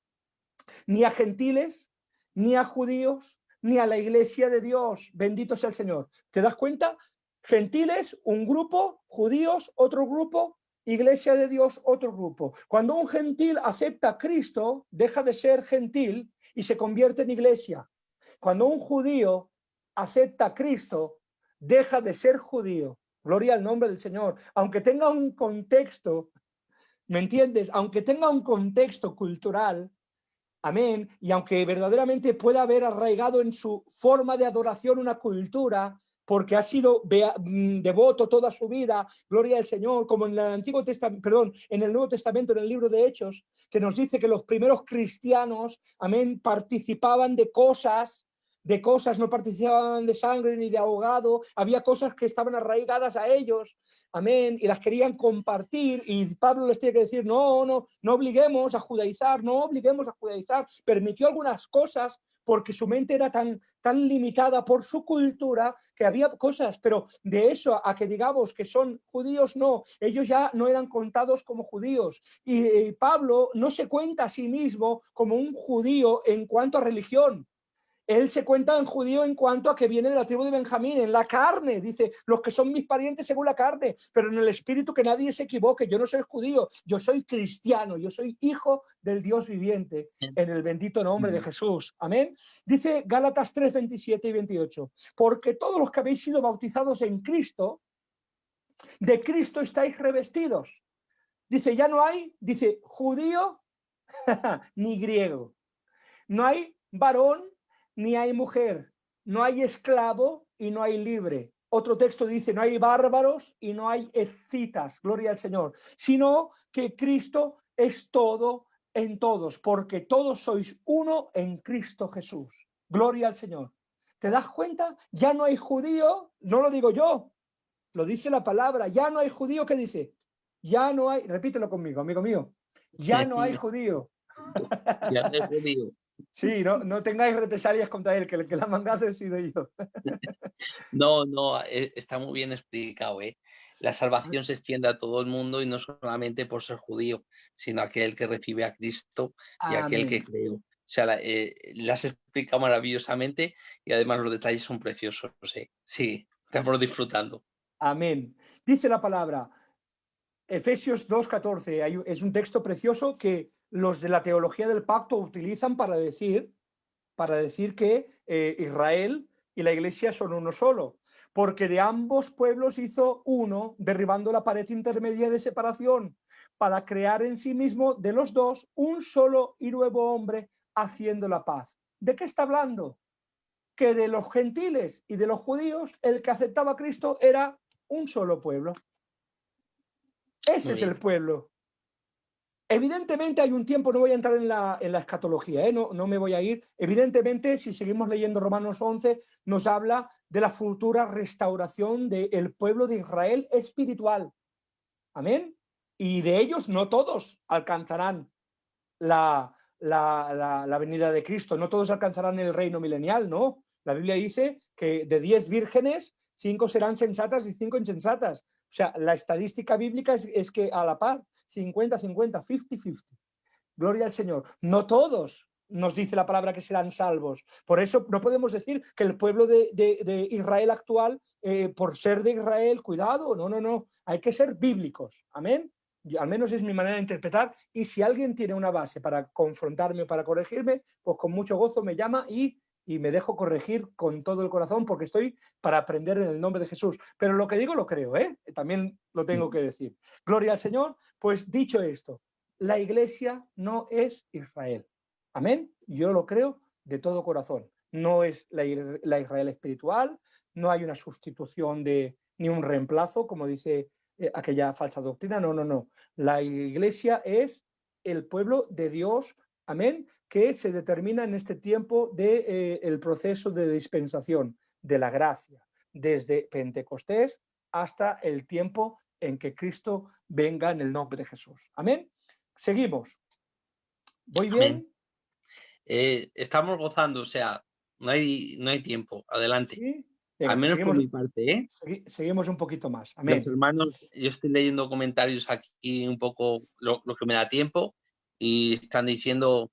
ni a gentiles, ni a judíos, ni a la iglesia de Dios. Bendito sea el Señor. ¿Te das cuenta? Gentiles, un grupo; judíos, otro grupo; iglesia de Dios, otro grupo. Cuando un gentil acepta a Cristo, deja de ser gentil y se convierte en iglesia. Cuando un judío acepta a Cristo, deja de ser judío. Gloria al nombre del Señor. Aunque tenga un contexto, ¿me entiendes? Aunque tenga un contexto cultural, amén, y aunque verdaderamente pueda haber arraigado en su forma de adoración una cultura, porque ha sido devoto toda su vida, gloria al Señor, como en el Antiguo Testamento, perdón, en el Nuevo Testamento, en el libro de Hechos, que nos dice que los primeros cristianos, amén, participaban de cosas, no participaban de sangre ni de ahogado, había cosas que estaban arraigadas a ellos, amén, y las querían compartir, y Pablo les tiene que decir, no obliguemos a judaizar, permitió algunas cosas, porque su mente era tan limitada por su cultura, que había cosas, pero de eso a que digamos que son judíos, no, ellos ya no eran contados como judíos, y Pablo no se cuenta a sí mismo como un judío en cuanto a religión. Él se cuenta en judío en cuanto a que viene de la tribu de Benjamín, en la carne, dice, los que son mis parientes según la carne, pero en el espíritu que nadie se equivoque, yo no soy judío, yo soy cristiano, yo soy hijo del Dios viviente, en el bendito nombre de Jesús. Amén. Dice Gálatas 3, 27 y 28, porque todos los que habéis sido bautizados en Cristo, de Cristo estáis revestidos. Dice, ya no hay, dice, judío ni griego, no hay varón ni hay mujer, no hay esclavo y no hay libre. Otro texto dice, no hay bárbaros y no hay escitas, gloria al Señor, sino que Cristo es todo en todos, porque todos sois uno en Cristo Jesús. Gloria al Señor. ¿Te das cuenta? Ya no hay judío, no lo digo yo, lo dice la palabra, ya no hay judío. ¿Qué dice? Ya no hay, repítelo conmigo, amigo mío, ya no hay judío. Ya no hay judío. Sí, no tengáis represalias contra él, que el que la mangado he sido yo. No, está muy bien explicado, ¿eh? la salvación se extiende a todo el mundo y no solamente por ser judío, sino aquel que recibe a Cristo y aquel que Amén. cree. O sea, las explica maravillosamente y además los detalles son preciosos. Sí, estamos disfrutando. Amén. Dice la palabra, Efesios 2:14, es un texto precioso que los de la teología del pacto utilizan para decir que Israel y la iglesia son uno solo, porque de ambos pueblos hizo uno, derribando la pared intermedia de separación, para crear en sí mismo de los dos un solo y nuevo hombre, haciendo la paz. ¿De qué está hablando? Que de los gentiles y de los judíos, el que aceptaba a Cristo era un solo pueblo. Ese Muy es el bien. pueblo. Evidentemente hay un tiempo, no voy a entrar en la escatología, no me voy a ir. Evidentemente, si seguimos leyendo Romanos 11, nos habla de la futura restauración del pueblo de Israel espiritual. Amén. Y de ellos no todos alcanzarán la venida de Cristo, no todos alcanzarán el reino milenial, ¿no? La Biblia dice que de 10 vírgenes, 5 serán sensatas y 5 insensatas. O sea, la estadística bíblica es que a la par, 50-50, 50-50. Gloria al Señor. No todos nos dice la palabra que serán salvos. Por eso no podemos decir que el pueblo de Israel actual, por ser de Israel, cuidado, no. Hay que ser bíblicos. Amén. Al menos es mi manera de interpretar, y si alguien tiene una base para confrontarme o para corregirme, pues con mucho gozo me llama y me dejo corregir con todo el corazón, porque estoy para aprender en el nombre de Jesús. Pero lo que digo lo creo, también lo tengo que decir. Gloria al Señor. Pues dicho esto, la iglesia no es Israel. Amén. Yo lo creo de todo corazón. No es la Israel espiritual, no hay una sustitución ni un reemplazo, como dice aquella falsa doctrina. No. La iglesia es el pueblo de Dios, amén, que se determina en este tiempo del proceso de dispensación de la gracia, desde Pentecostés hasta el tiempo en que Cristo venga en el nombre de Jesús. Amén. Seguimos. ¿Voy bien? Amén. Estamos gozando, o sea, no hay tiempo. Adelante. Sí. Venga, Al pues menos por mi parte, seguimos un poquito más. Los Amén. hermanos, yo estoy leyendo comentarios aquí un poco lo que me da tiempo y están diciendo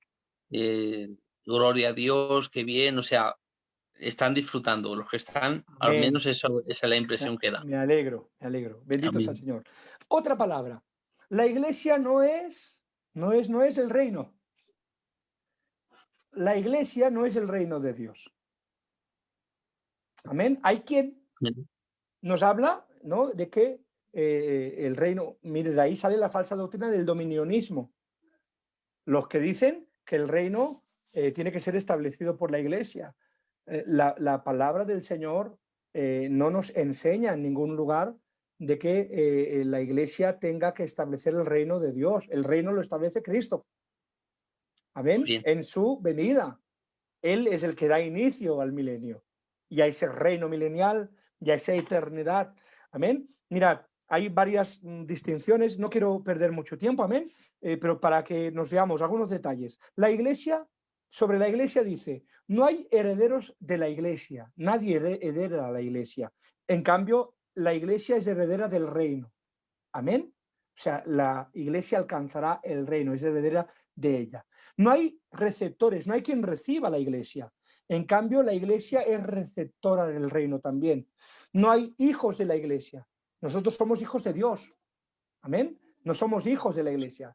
eh, gloria a Dios, qué bien, o sea, están disfrutando. Los que están, al Amén. menos esa es la impresión que da. Me alegro. Bendito sea el Amén. Señor. Otra palabra. La iglesia no es el reino. La iglesia no es el reino de Dios. Amén. Hay quien nos habla, ¿no?, de que el reino, mire, de ahí sale la falsa doctrina del dominionismo. Los que dicen que el reino tiene que ser establecido por la iglesia. La palabra del Señor no nos enseña en ningún lugar de que la iglesia tenga que establecer el reino de Dios. El reino lo establece Cristo. Amén. Bien. En su venida. Él es el que da inicio al milenio y a ese reino milenial y a esa eternidad. Amén. Mirad, hay varias distinciones, no quiero perder mucho tiempo, amén, pero para que nos veamos algunos detalles. La iglesia, sobre la iglesia dice, no hay herederos de la iglesia, nadie hereda a la iglesia. En cambio, la iglesia es heredera del reino. Amén. O sea, la iglesia alcanzará el reino, es heredera de ella. No hay receptores, no hay quien reciba la iglesia. En cambio, la iglesia es receptora del reino también. No hay hijos de la iglesia. Nosotros somos hijos de Dios. Amén. No somos hijos de la iglesia.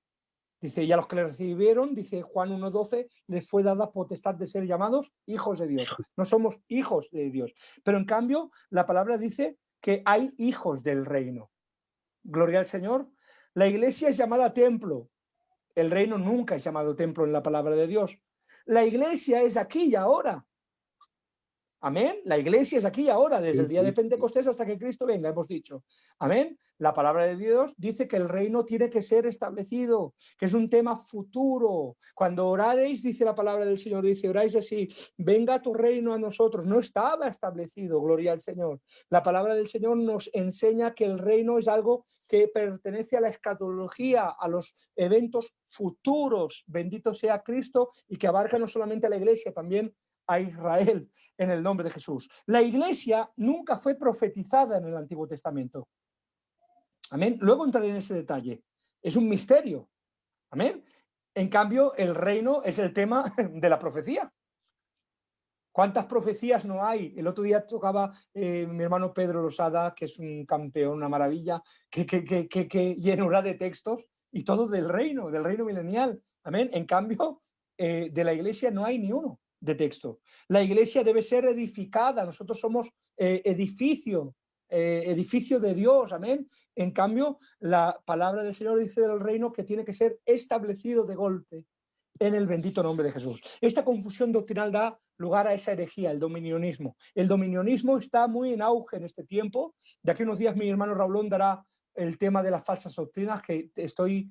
Dice, y a los que le recibieron, dice Juan 1:12, les fue dada potestad de ser llamados hijos de Dios. No somos hijos de Dios. Pero en cambio, la palabra dice que hay hijos del reino. Gloria al Señor. La iglesia es llamada templo. El reino nunca es llamado templo en la palabra de Dios. La iglesia es aquí y ahora. Amén. La iglesia es aquí y ahora, desde el día de Pentecostés hasta que Cristo venga, hemos dicho. Amén. La palabra de Dios dice que el reino tiene que ser establecido, que es un tema futuro. Cuando oraréis, dice la palabra del Señor, dice, oráis así, venga tu reino a nosotros. No estaba establecido, gloria al Señor. La palabra del Señor nos enseña que el reino es algo que pertenece a la escatología, a los eventos futuros. Bendito sea Cristo, y que abarca no solamente a la iglesia, también a Israel, en el nombre de Jesús. La iglesia nunca fue profetizada en el Antiguo Testamento. Amén. Luego entraré en ese detalle. Es un misterio. Amén. En cambio, el reino es el tema de la profecía. ¿Cuántas profecías no hay? El otro día tocaba mi hermano Pedro Losada, que es un campeón, una maravilla, que llenura de textos y todo del reino milenial. Amén. En cambio, de la iglesia no hay ni uno de texto. La iglesia debe ser edificada. Nosotros somos edificio de Dios. Amén. En cambio, la palabra del Señor dice del reino que tiene que ser establecido de golpe en el bendito nombre de Jesús. Esta confusión doctrinal da lugar a esa herejía, el dominionismo. El dominionismo está muy en auge en este tiempo. De aquí a unos días mi hermano Raulón dará el tema de las falsas doctrinas, que estoy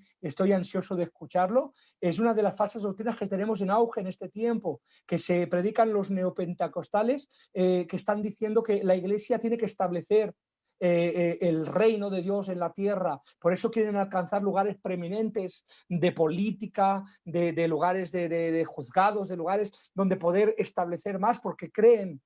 ansioso de escucharlo. Es una de las falsas doctrinas que tenemos en auge en este tiempo, que se predican los neopentecostales, que están diciendo que la iglesia tiene que establecer el reino de Dios en la tierra. Por eso quieren alcanzar lugares preeminentes de política, de lugares de juzgados, de lugares donde poder establecer más, porque creen,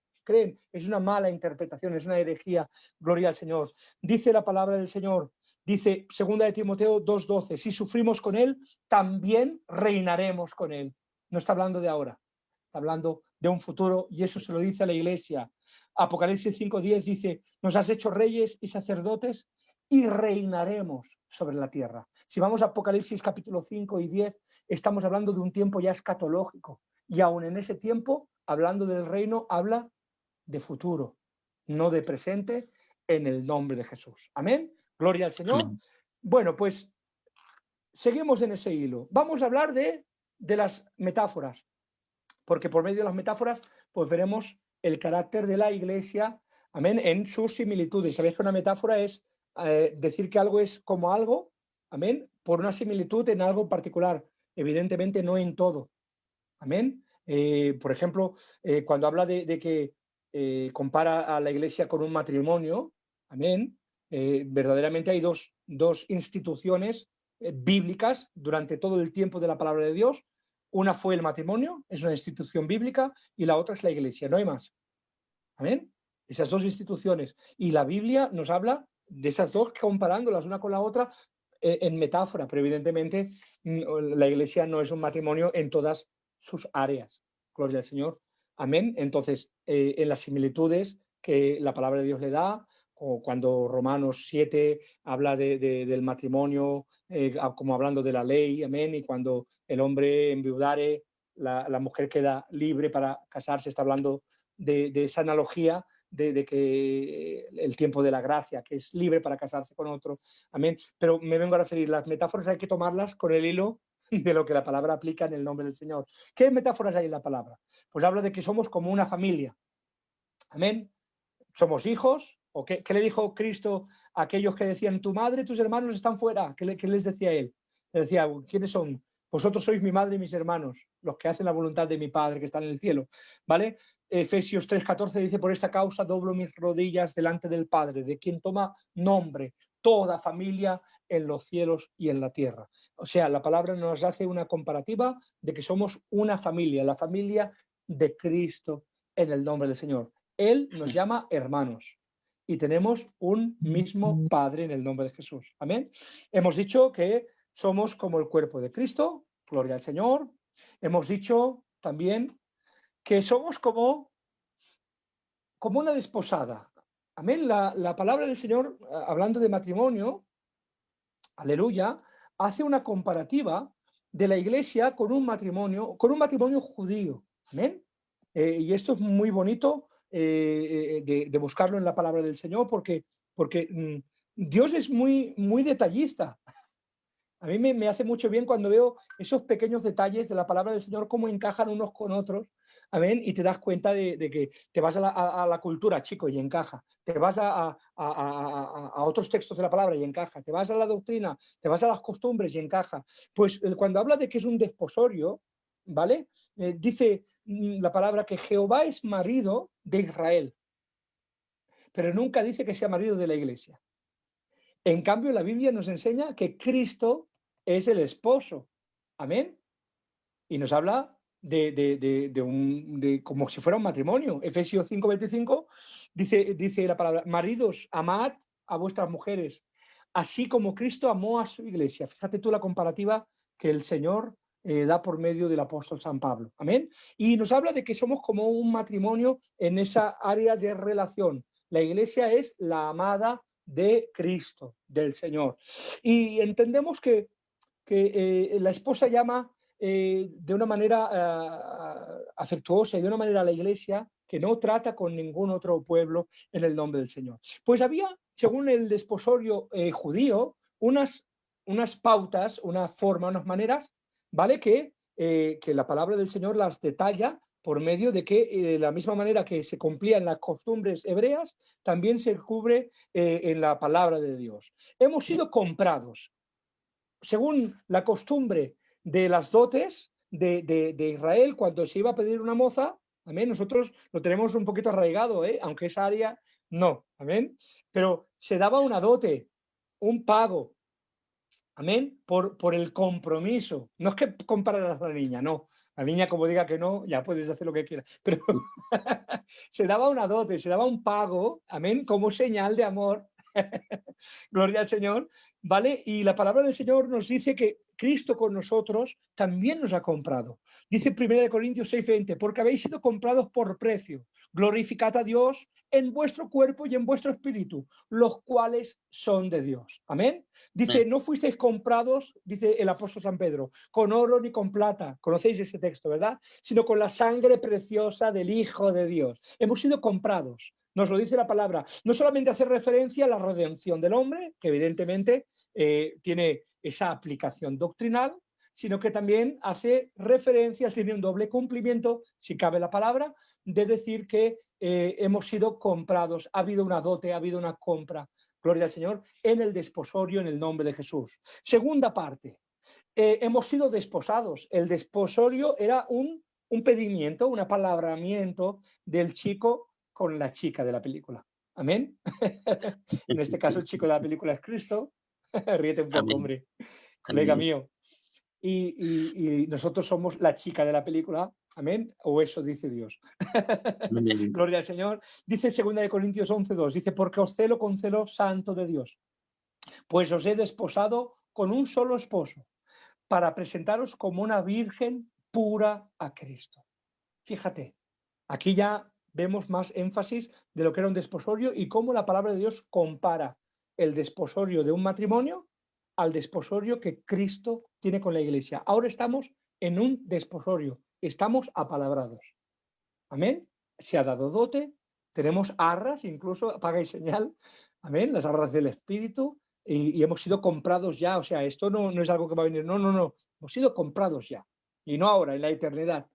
es una mala interpretación, es una herejía. Gloria al Señor. Dice la palabra del Señor, dice 2 de Timoteo 2:12, si sufrimos con él, también reinaremos con él. No está hablando de ahora, está hablando de un futuro, y eso se lo dice a la iglesia. Apocalipsis 5:10 dice, nos has hecho reyes y sacerdotes y reinaremos sobre la tierra. Si vamos a Apocalipsis capítulo 5 y 10, estamos hablando de un tiempo ya escatológico, y aún en ese tiempo, hablando del reino, habla de futuro, no de presente, en el nombre de Jesús. Amén. Gloria al Señor. Amén. Bueno, pues seguimos en ese hilo. Vamos a hablar de las metáforas, porque por medio de las metáforas pues veremos el carácter de la iglesia, amén, en sus similitudes. Sabéis que una metáfora es decir que algo es como algo, amén, por una similitud en algo particular, evidentemente no en todo, amén. Por ejemplo, cuando habla de que compara a la iglesia con un matrimonio, amén, verdaderamente hay dos instituciones bíblicas durante todo el tiempo de la palabra de Dios. Una fue el matrimonio, es una institución bíblica, y la otra es la iglesia, no hay más. Amén. Esas dos instituciones. Y la Biblia nos habla de esas dos, comparándolas una con la otra en metáfora, pero evidentemente la iglesia no es un matrimonio en todas sus áreas. Gloria al Señor. Amén. Entonces, en las similitudes que la palabra de Dios le da, o cuando Romanos 7 habla del matrimonio, como hablando de la ley, amén, y cuando el hombre enviudare, la mujer queda libre para casarse, está hablando de esa analogía de que el tiempo de la gracia, que es libre para casarse con otro, amén. Pero me vengo a referir, las metáforas hay que tomarlas con el hilo de lo que la palabra aplica en el nombre del Señor. ¿Qué metáforas hay en la palabra? Pues habla de que somos como una familia, amén. Somos hijos. ¿O qué le dijo Cristo a aquellos que decían, tu madre y tus hermanos están fuera? ¿Qué les decía él? Le decía, ¿quiénes son? Vosotros sois mi madre y mis hermanos, los que hacen la voluntad de mi Padre que está en el cielo, ¿vale? Efesios 3:14 dice, por esta causa doblo mis rodillas delante del Padre, de quien toma nombre toda familia en los cielos y en la tierra. O sea, la palabra nos hace una comparativa de que somos una familia, la familia de Cristo en el nombre del Señor. Él nos llama hermanos y tenemos un mismo Padre en el nombre de Jesús. Amén. Hemos dicho que somos como el cuerpo de Cristo, gloria al Señor. Hemos dicho también que somos como una desposada. Amén. La palabra del Señor, hablando de matrimonio, aleluya, hace una comparativa de la iglesia con un matrimonio judío. Amén. Y esto es muy bonito de buscarlo en la palabra del Señor, porque Dios es muy, muy detallista. A mí me hace mucho bien cuando veo esos pequeños detalles de la palabra del Señor, cómo encajan unos con otros, amén, y te das cuenta de que te vas a la cultura, chico, y encaja, te vas a otros textos de la palabra y encaja, te vas a la doctrina, te vas a las costumbres y encaja. Pues cuando habla de que es un desposorio, ¿vale? Dice la palabra que Jehová es marido de Israel, pero nunca dice que sea marido de la iglesia. En cambio, la Biblia nos enseña que Cristo es el esposo. Amén. Y nos habla de como si fuera un matrimonio. Efesios 5:25 dice la palabra, maridos, amad a vuestras mujeres, así como Cristo amó a su iglesia. Fíjate tú la comparativa que el Señor da por medio del apóstol San Pablo. Amén. Y nos habla de que somos como un matrimonio en esa área de relación. La iglesia es la amada de Cristo, del Señor. Y entendemos que la esposa llama de una manera afectuosa y de una manera a la iglesia que no trata con ningún otro pueblo en el nombre del Señor. Pues había, según el desposorio judío, unas pautas, una forma, unas maneras, ¿vale? Que la palabra del Señor las detalla por medio de que, de la misma manera que se cumplían las costumbres hebreas, también se cubre en la palabra de Dios. Hemos sido comprados según la costumbre de las dotes de Israel, cuando se iba a pedir una moza, amén, nosotros lo tenemos un poquito arraigado, aunque esa área no, amén, pero se daba una dote, un pago, amén, por el compromiso. No es que compararas a la niña, no. La niña, como diga que no, ya puedes hacer lo que quieras. Pero se daba una dote, se daba un pago, amén, como señal de amor. Gloria al Señor, ¿vale? Y la palabra del Señor nos dice que Cristo con nosotros también nos ha comprado. Dice 1 Corintios 6:20, porque habéis sido comprados por precio. Glorificad a Dios en vuestro cuerpo y en vuestro espíritu, los cuales son de Dios. Amén. Dice, no fuisteis comprados, dice el apóstol San Pedro, con oro ni con plata. Conocéis ese texto, ¿verdad? Sino con la sangre preciosa del Hijo de Dios. Hemos sido comprados. Nos lo dice la palabra. No solamente hace referencia a la redención del hombre, que evidentemente tiene esa aplicación doctrinal, sino que también hace referencia, tiene un doble cumplimiento, si cabe la palabra, de decir que hemos sido comprados, ha habido una dote, ha habido una compra, gloria al Señor, en el desposorio en el nombre de Jesús. Segunda parte, hemos sido desposados. El desposorio era un pedimiento, un apalabramiento del chico con la chica de la película. Amén. En este caso el chico de la película es Cristo. Ríete un poco, Amén. hombre, colega Amén. mío. Y nosotros somos la chica de la película. Amén. O eso dice Dios. Amén. Gloria al Señor. Dice 2 Corintios 11:2. Dice, porque os celo con celo santo de Dios, pues os he desposado con un solo esposo, para presentaros como una virgen pura a Cristo. Fíjate, aquí ya vemos más énfasis de lo que era un desposorio y cómo la palabra de Dios compara el desposorio de un matrimonio al desposorio que Cristo tiene con la iglesia. Ahora estamos en un desposorio, estamos apalabrados. Amén. Se ha dado dote, tenemos arras, incluso paga y señal, amén, las arras del Espíritu, y hemos sido comprados ya. O sea, esto no es algo que va a venir, no, hemos sido comprados ya, y no ahora, en la eternidad.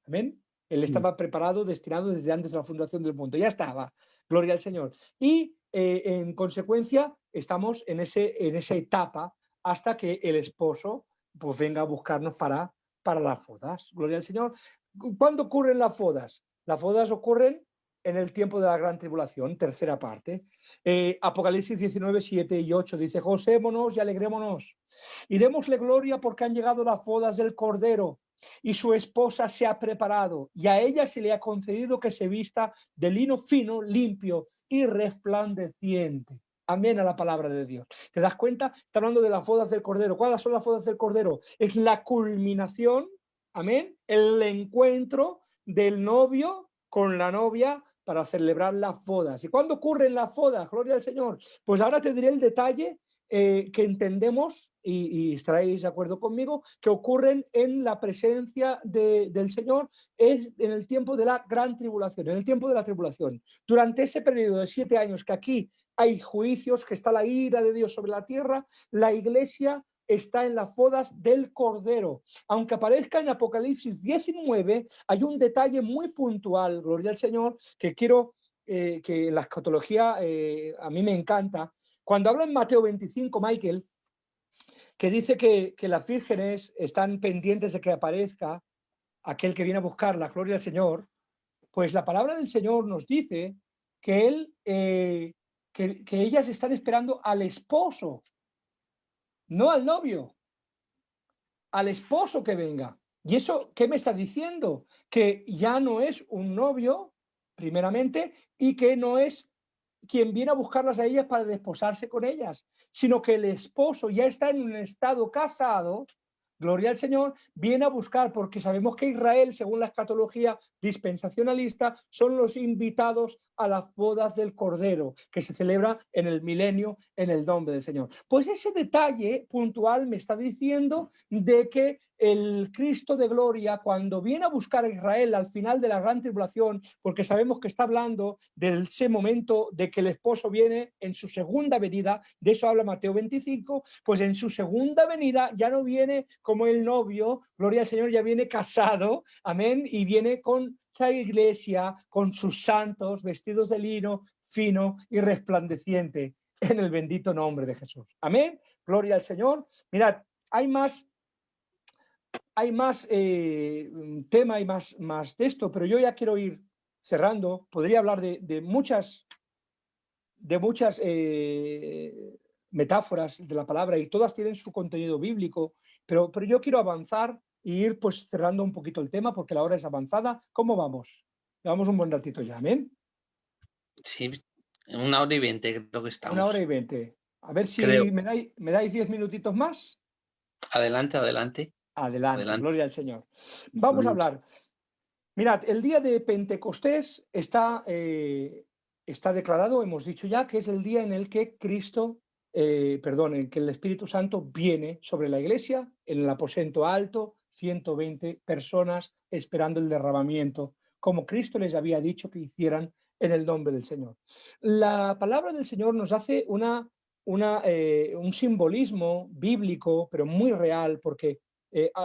Amén. Él estaba preparado, destinado desde antes de la fundación del mundo, ya estaba, gloria al Señor. Y en consecuencia estamos en esa etapa hasta que el esposo pues venga a buscarnos para las bodas, gloria al Señor. ¿Cuándo ocurren las bodas? Las bodas ocurren en el tiempo de la gran tribulación, tercera parte. Apocalipsis 19, 7 y 8 dice, gocémonos y alegrémonos y démosle gloria porque han llegado las bodas del Cordero y su esposa se ha preparado y a ella se le ha concedido que se vista de lino fino, limpio y resplandeciente. Amén a la palabra de Dios. ¿Te das cuenta? Está hablando de las bodas del Cordero. ¿Cuáles son las bodas del Cordero? Es la culminación, amén, el encuentro del novio con la novia para celebrar las bodas. ¿Y cuándo ocurren las bodas? Gloria al Señor. Pues ahora te diré el detalle que entendemos, y estaréis de acuerdo conmigo, que ocurren en la presencia del Señor, es en el tiempo de la gran tribulación, en el tiempo de la tribulación. Durante ese periodo de 7 años que aquí hay juicios, que está la ira de Dios sobre la tierra, la iglesia está en las bodas del Cordero. Aunque aparezca en Apocalipsis 19, hay un detalle muy puntual, gloria al Señor, que quiero que en la escatología a mí me encanta. Cuando habla en Mateo 25, Michael, que dice que las vírgenes están pendientes de que aparezca aquel que viene a buscar la gloria al Señor, pues la palabra del Señor nos dice que él, que ellas están esperando al esposo, no al novio, al esposo que venga. ¿Y eso qué me está diciendo? Que ya no es un novio, primeramente, y que no es quien viene a buscarlas a ellas para desposarse con ellas, sino que el esposo ya está en un estado casado, gloria al Señor, viene a buscar, porque sabemos que Israel, según la escatología dispensacionalista, son los invitados a las bodas del Cordero, que se celebra en el milenio en el nombre del Señor. Pues ese detalle puntual me está diciendo de que el Cristo de gloria, cuando viene a buscar a Israel al final de la gran tribulación, porque sabemos que está hablando de ese momento de que el esposo viene en su segunda venida, de eso habla Mateo 25, pues en su segunda venida ya no viene como el novio, gloria al Señor, ya viene casado, amén, y viene con la iglesia, con sus santos, vestidos de lino, fino y resplandeciente, en el bendito nombre de Jesús. Amén, gloria al Señor. Mirad, hay más tema, hay más de esto, pero yo ya quiero ir cerrando. Podría hablar de muchas metáforas de la palabra y todas tienen su contenido bíblico, pero yo quiero avanzar e ir pues cerrando un poquito el tema porque la hora es avanzada. ¿Cómo vamos? Llevamos un buen ratito ya, ¿amén? Sí, 1:20 creo que estamos. 1:20. A ver si Creo. me dais 10 minutitos más. Adelante, adelante. Adelante, gloria al Señor. Vamos a hablar. Mirad, el día de Pentecostés está declarado, hemos dicho ya, que es el día en el que en que el Espíritu Santo viene sobre la iglesia, en el aposento alto, 120 personas esperando el derramamiento, como Cristo les había dicho que hicieran en el nombre del Señor. La palabra del Señor nos hace un simbolismo bíblico, pero muy real, porque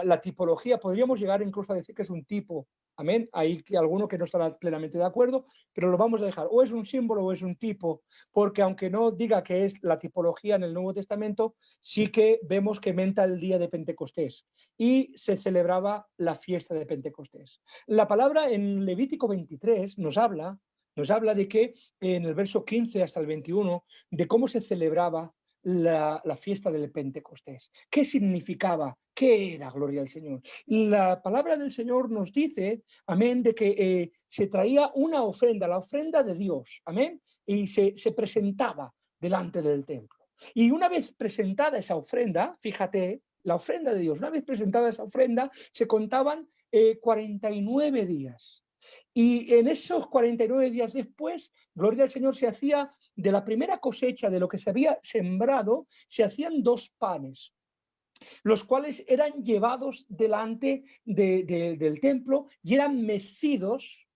la tipología, podríamos llegar incluso a decir que es un tipo. Amén. Hay alguno que no estará plenamente de acuerdo, pero lo vamos a dejar. O es un símbolo o es un tipo, porque aunque no diga que es la tipología en el Nuevo Testamento, sí que vemos que menta el día de Pentecostés y se celebraba la fiesta de Pentecostés. La palabra en Levítico 23 nos habla de que en el verso 15 hasta el 21, de cómo se celebraba la fiesta del Pentecostés. ¿Qué significaba? ¿Qué era? Gloria al Señor. La palabra del Señor nos dice, amén, de que se traía una ofrenda, la ofrenda de Dios, amén, y se presentaba delante del templo. Y una vez presentada esa ofrenda, fíjate, la ofrenda de Dios, una vez presentada esa ofrenda, se contaban 49 días. Y en esos 49 días después, gloria al Señor, se hacía de la primera cosecha de lo que se había sembrado, se hacían 2 panes, los cuales eran llevados delante del templo y eran mecidos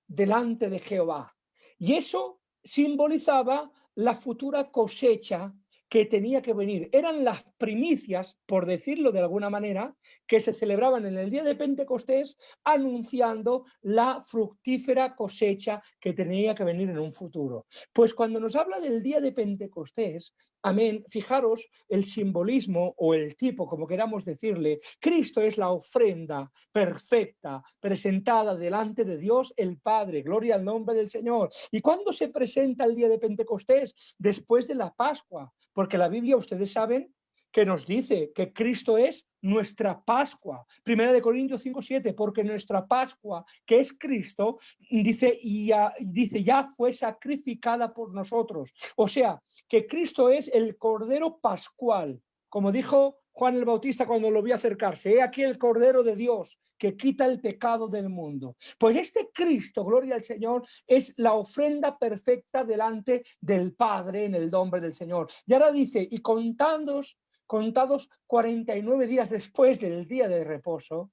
delante de Jehová. Y eso simbolizaba la futura cosecha que tenía que venir. Eran las primicias, por decirlo de alguna manera, que se celebraban en el día de Pentecostés, anunciando la fructífera cosecha que tenía que venir en un futuro. Pues cuando nos habla del día de Pentecostés, amén, fijaros el simbolismo o el tipo, como queramos decirle. Cristo es la ofrenda perfecta, presentada delante de Dios el Padre. Gloria al nombre del Señor. ¿Y cuándo se presenta el día de Pentecostés? Después de la Pascua, porque la Biblia, ustedes saben, que nos dice que Cristo es nuestra Pascua. 1 Corintios 5:7, porque nuestra Pascua, que es Cristo, dice ya fue sacrificada por nosotros. O sea, que Cristo es el Cordero Pascual, como dijo Juan el Bautista cuando lo vio acercarse. He aquí el Cordero de Dios que quita el pecado del mundo. Pues este Cristo, gloria al Señor, es la ofrenda perfecta delante del Padre en el nombre del Señor. Y ahora dice, y contados 49 días después del día de reposo,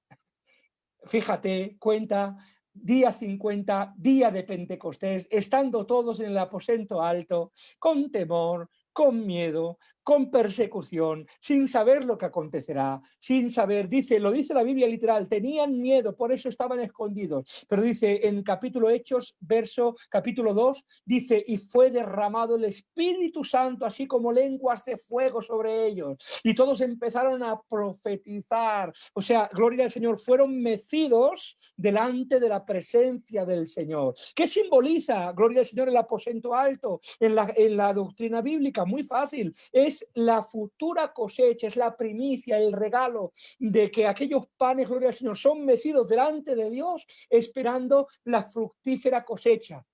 fíjate, cuenta, día 50, día de Pentecostés, estando todos en el aposento alto, con temor, con miedo, con persecución, sin saber lo que acontecerá, sin saber, lo dice la Biblia literal, tenían miedo, por eso estaban escondidos. Pero dice en capítulo Hechos, capítulo 2, dice, y fue derramado el Espíritu Santo, así como lenguas de fuego sobre ellos. Y todos empezaron a profetizar. O sea, gloria al Señor, fueron mecidos delante de la presencia del Señor. ¿Qué simboliza, gloria al Señor, el aposento alto en la doctrina bíblica? Muy fácil, es la futura cosecha, es la primicia, el regalo de que aquellos panes, gloria al Señor, son mecidos delante de Dios esperando la fructífera cosecha.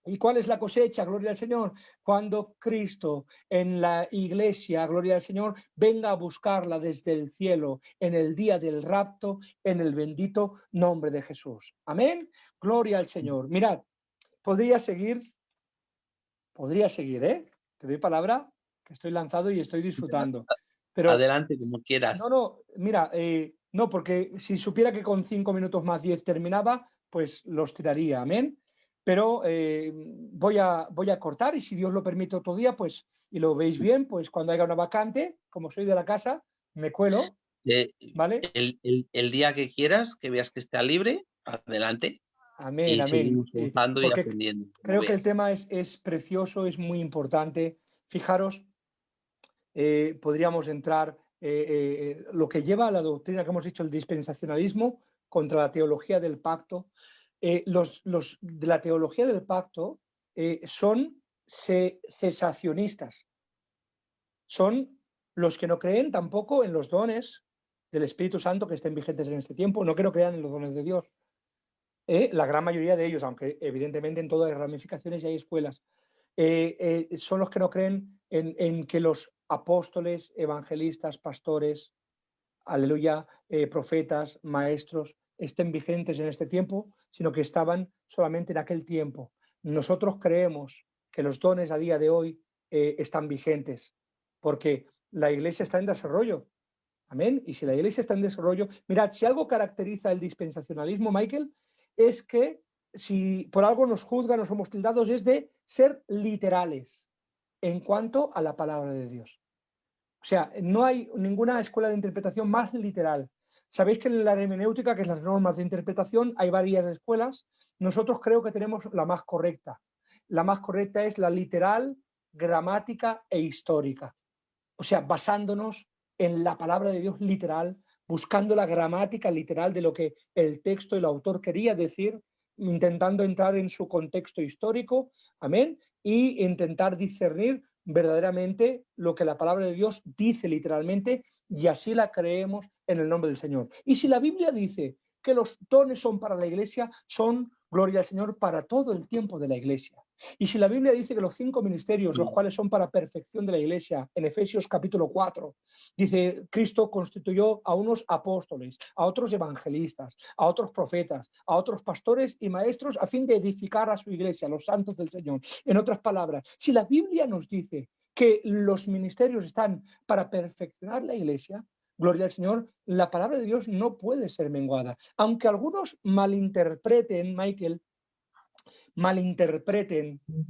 ¿Y cuál es la cosecha? Gloria al Señor. Cuando Cristo en la iglesia, gloria al Señor, venga a buscarla desde el cielo en el día del rapto, en el bendito nombre de Jesús. Amén. Gloria al Señor. Mirad, podría seguir, ¿eh? Te doy palabra, que estoy lanzado y estoy disfrutando. Pero Adelante, como quieras. no, mira, no, porque si supiera que con 5 minutos más 10 terminaba, pues los tiraría, amén. Pero voy a cortar y si Dios lo permite otro día, pues, y lo veis bien, pues cuando haya una vacante, como soy de la casa, me cuelo, ¿vale? El día que quieras, que veas que está libre, adelante. Amén, Y amén. seguimos gozando y Porque aprendiendo. como creo que el veas. tema es precioso, es muy importante. Fijaros, podríamos entrar lo que lleva a la doctrina que hemos dicho, el dispensacionalismo, contra la teología del pacto. Los de la teología del pacto son cesacionistas, son los que no creen tampoco en los dones del Espíritu Santo que estén vigentes en este tiempo, no que no crean en los dones de Dios. La gran mayoría de ellos, aunque evidentemente en todas las ramificaciones y hay escuelas, son los que no creen en que los apóstoles, evangelistas, pastores, aleluya, profetas, maestros, estén vigentes en este tiempo, sino que estaban solamente en aquel tiempo. Nosotros creemos que los dones a día de hoy están vigentes, porque la iglesia está en desarrollo. Amén. Y si la iglesia está en desarrollo, mirad, si algo caracteriza el dispensacionalismo, Michael, es que si por algo nos juzgan o somos tildados es de ser literales en cuanto a la palabra de Dios. O sea, no hay ninguna escuela de interpretación más literal. Sabéis que en la hermenéutica, que es las normas de interpretación, hay varias escuelas. Nosotros creo que tenemos la más correcta. La más correcta es la literal, gramática e histórica. O sea, basándonos en la palabra de Dios literal, buscando la gramática literal de lo que el texto, el autor quería decir, intentando entrar en su contexto histórico, amén, y intentar discernir verdaderamente lo que la palabra de Dios dice literalmente, y así la creemos en el nombre del Señor. Y si la Biblia dice que los dones son para la iglesia, son, gloria al Señor, para todo el tiempo de la iglesia. Y si la Biblia dice que los 5 ministerios, los cuales son para perfección de la iglesia, en Efesios capítulo 4, dice, Cristo constituyó a unos apóstoles, a otros evangelistas, a otros profetas, a otros pastores y maestros a fin de edificar a su iglesia, los santos del Señor. En otras palabras, si la Biblia nos dice que los ministerios están para perfeccionar la iglesia, gloria al Señor, la palabra de Dios no puede ser menguada. Aunque algunos malinterpreten, Michael,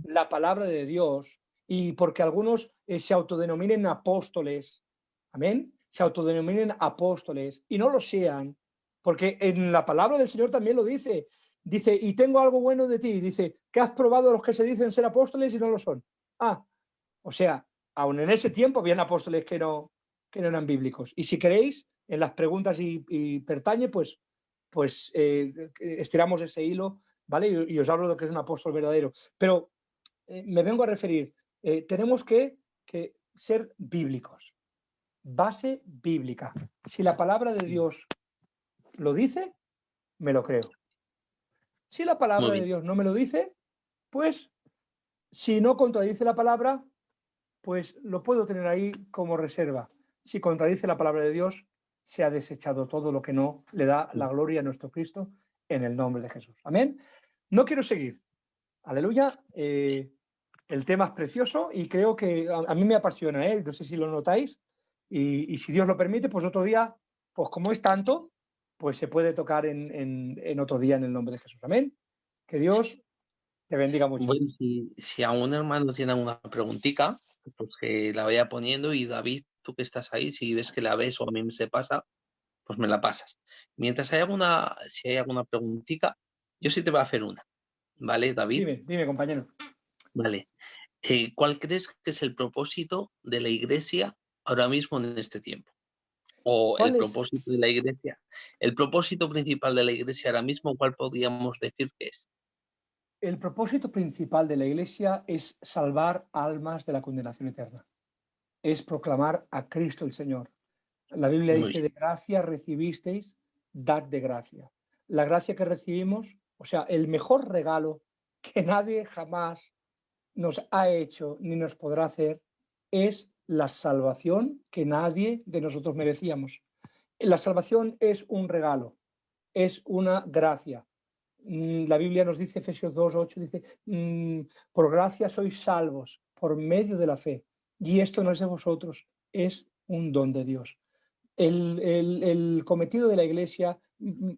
la palabra de Dios y porque algunos se autodenominen apóstoles, amén, se autodenominen apóstoles y no lo sean, porque en la palabra del Señor también lo dice, y tengo algo bueno de ti, dice, que has probado a los que se dicen ser apóstoles y no lo son. O sea, aún en ese tiempo habían apóstoles que no eran bíblicos. Y si queréis, en las preguntas y pertañe, pues estiramos ese hilo, ¿vale? Y os hablo de lo que es un apóstol verdadero. Pero me vengo a referir, tenemos que ser bíblicos, base bíblica. Si la palabra de Dios lo dice, me lo creo. Si la Muy palabra de bien. Dios no me lo dice, pues si no contradice la palabra, pues lo puedo tener ahí como reserva. Si contradice la palabra de Dios, se ha desechado todo lo que no le da la gloria a nuestro Cristo en el nombre de Jesús. Amén. No quiero seguir. Aleluya. El tema es precioso y creo que a mí me apasiona, ¿eh? No sé si lo notáis. Y si Dios lo permite, pues otro día, pues como es tanto, pues se puede tocar en otro día en el nombre de Jesús. Amén. Que Dios te bendiga mucho. Bueno, si algún hermano tiene alguna preguntita, pues que la vaya poniendo y David, tú que estás ahí, si ves que la ves o a mí se pasa, pues me la pasas. Mientras si hay alguna preguntita, yo sí te voy a hacer una, ¿vale, David? Dime, compañero. Vale. ¿Cuál crees que es el propósito de la Iglesia ahora mismo en este tiempo? O el ¿Cuál es propósito de la Iglesia, el propósito principal de la Iglesia ahora mismo, ¿cuál podríamos decir que es? el propósito principal de la Iglesia? Es salvar almas de la condenación eterna. Es proclamar a Cristo el Señor. La Biblia Muy dice, bien. de gracia recibisteis, dad de gracia. La gracia que recibimos, o sea, el mejor regalo que nadie jamás nos ha hecho ni nos podrá hacer es la salvación que nadie de nosotros merecíamos. La salvación es un regalo, es una gracia. La Biblia nos dice, Efesios 2:8, dice, por gracia sois salvos por medio de la fe. Y esto no es de vosotros, es un don de Dios. El cometido de la Iglesia,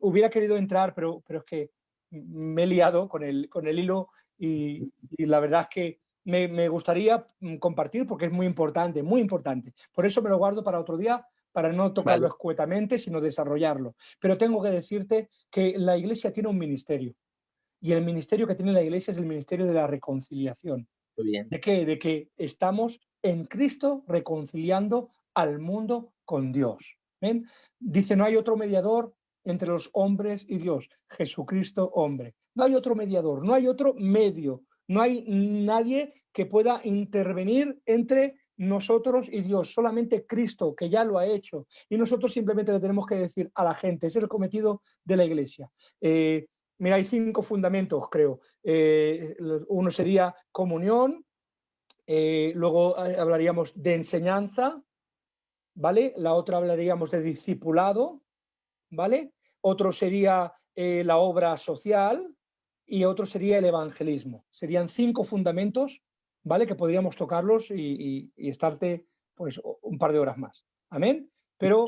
hubiera querido entrar, pero es que me he liado con el hilo y la verdad es que me gustaría compartir porque es muy importante, muy importante. Por eso me lo guardo para otro día, para no tocarlo Vale, escuetamente, sino desarrollarlo. Pero tengo que decirte que la Iglesia tiene un ministerio y el ministerio que tiene la Iglesia es el ministerio de la reconciliación. muy bien. ¿De qué? De que estamos en Cristo reconciliando al mundo con Dios. ¿Ven? Dice, no hay otro mediador entre los hombres y Dios, Jesucristo hombre. No hay otro mediador, no hay otro medio, no hay nadie que pueda intervenir entre nosotros y Dios, solamente Cristo, que ya lo ha hecho. Y nosotros simplemente le tenemos que decir a la gente, ese es el cometido de la Iglesia. Mira, hay 5 fundamentos, creo. Uno sería comunión, luego hablaríamos de enseñanza, ¿vale? La otra hablaríamos de discipulado, ¿vale? Otro sería la obra social y otro sería el evangelismo. Serían 5 fundamentos, ¿vale? Que podríamos tocarlos y estarte pues un par de horas más. Amén. Pero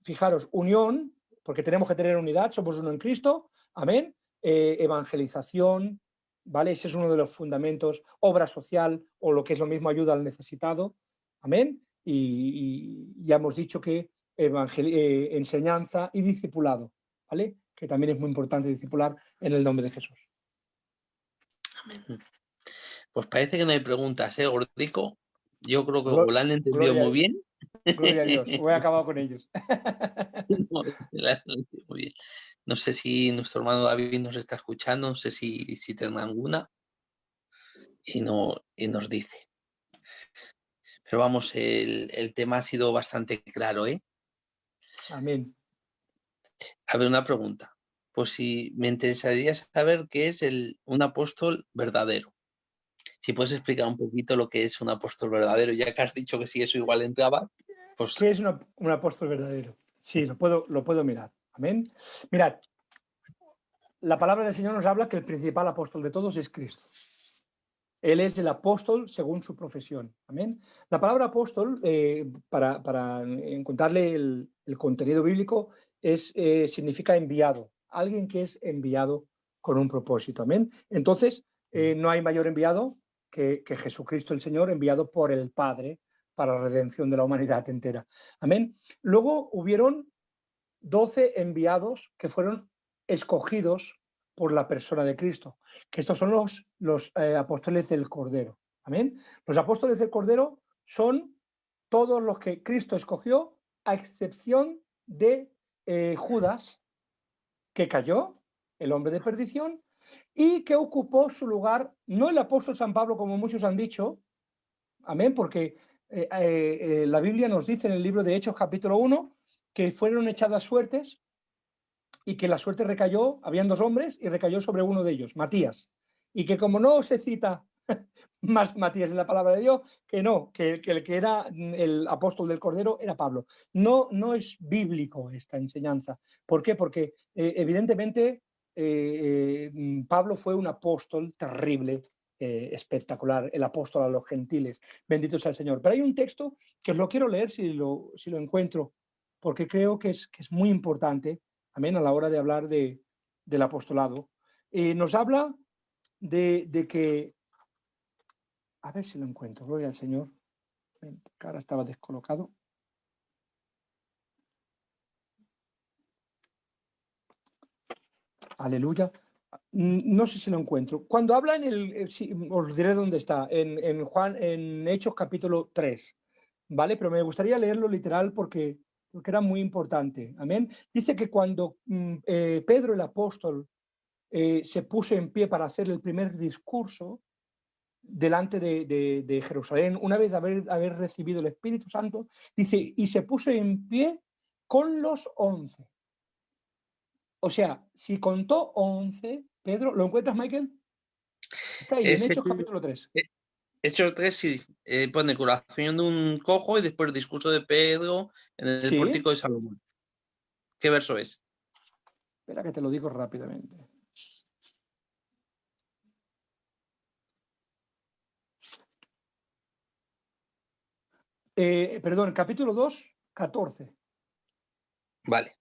fijaros, unión, porque tenemos que tener unidad, somos uno en Cristo. Amén. Evangelización, ¿vale? Ese es uno de los fundamentos. Obra social o lo que es lo mismo, ayuda al necesitado. Amén. Y ya hemos dicho que enseñanza y discipulado, ¿vale? Que también es muy importante discipular en el nombre de Jesús. Pues parece que no hay preguntas, ¿eh, Gordico? Yo creo que o la han entendido Gloria, muy bien. gloria a Dios. Voy a acabar con ellos. No, la han entendido muy bien. No sé si nuestro hermano David nos está escuchando, no sé si tendrá alguna y nos dice. Pero vamos, el tema ha sido bastante claro, ¿eh? Amén. A ver, una pregunta. Pues si me interesaría saber qué es un apóstol verdadero. Si puedes explicar un poquito lo que es un apóstol verdadero, ya que has dicho que si eso igual entraba, pues ¿Qué es un apóstol verdadero? Sí, lo puedo mirar. Amén. Mirad, la palabra del Señor nos habla que el principal apóstol de todos es Cristo. Él es el apóstol según su profesión. Amén. La palabra apóstol, para encontrarle el contenido bíblico, significa enviado. Alguien que es enviado con un propósito. Amén. Entonces, no hay mayor enviado que Jesucristo el Señor, enviado por el Padre para la redención de la humanidad entera. Amén. Luego hubieron 12 enviados que fueron escogidos por la persona de Cristo, que estos son los apóstoles del Cordero. Amén. Los apóstoles del Cordero son todos los que Cristo escogió, a excepción de Judas, que cayó, el hombre de perdición, y que ocupó su lugar, no el apóstol San Pablo, como muchos han dicho, amén, porque la Biblia nos dice en el libro de Hechos, capítulo 1, que fueron echadas suertes y que la suerte recayó, habían 2 hombres y recayó sobre uno de ellos, Matías. Y que como no se cita más Matías en la palabra de Dios, que no, que el que era el apóstol del Cordero era Pablo. No es bíblico esta enseñanza. ¿Por qué? Porque evidentemente Pablo fue un apóstol terrible, espectacular, el apóstol a los gentiles. Bendito sea el Señor. Pero hay un texto que os lo quiero leer si lo encuentro, porque creo que es muy importante, amén, a la hora de hablar del apostolado. Nos habla de que, a ver si lo encuentro, gloria al Señor. Ahora estaba descolocado. Aleluya. No sé si lo encuentro. Cuando habla os diré dónde está, en Hechos capítulo 3, ¿vale? Pero me gustaría leerlo literal porque era muy importante. Amén. Dice que cuando Pedro el apóstol se puso en pie para hacer el primer discurso delante de Jerusalén, una vez haber recibido el Espíritu Santo, dice, y se puso en pie con los 11. O sea, si contó 11, Pedro, ¿lo encuentras, Michael? Está ahí, en Es Hechos capítulo 3. Hechos 3, sí, pone curación de un cojo y después el discurso de Pedro en el Sí, pórtico de Salomón. ¿Qué verso es? espera que te lo digo rápidamente. Perdón, capítulo 2, 14. Vale.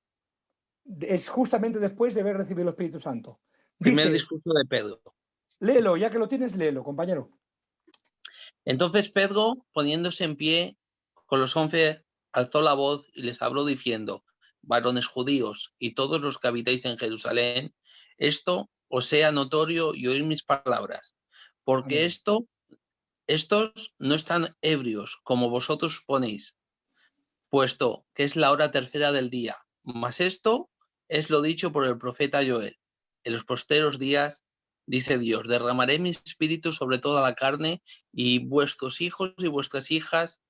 Es justamente después de haber recibido el Espíritu Santo. Primer Dice, discurso de Pedro. léelo, ya que lo tienes, léelo, compañero. Entonces Pedro, poniéndose en pie con los 11, alzó la voz y les habló diciendo: varones judíos y todos los que habitáis en Jerusalén, esto os sea notorio y oír mis palabras, porque Amén. estos no están ebrios como vosotros suponéis, puesto que es la hora tercera del día. Mas esto es lo dicho por el profeta Joel. En los posteros días, dice Dios, derramaré mi espíritu sobre toda la carne, y vuestros hijos y vuestras hijas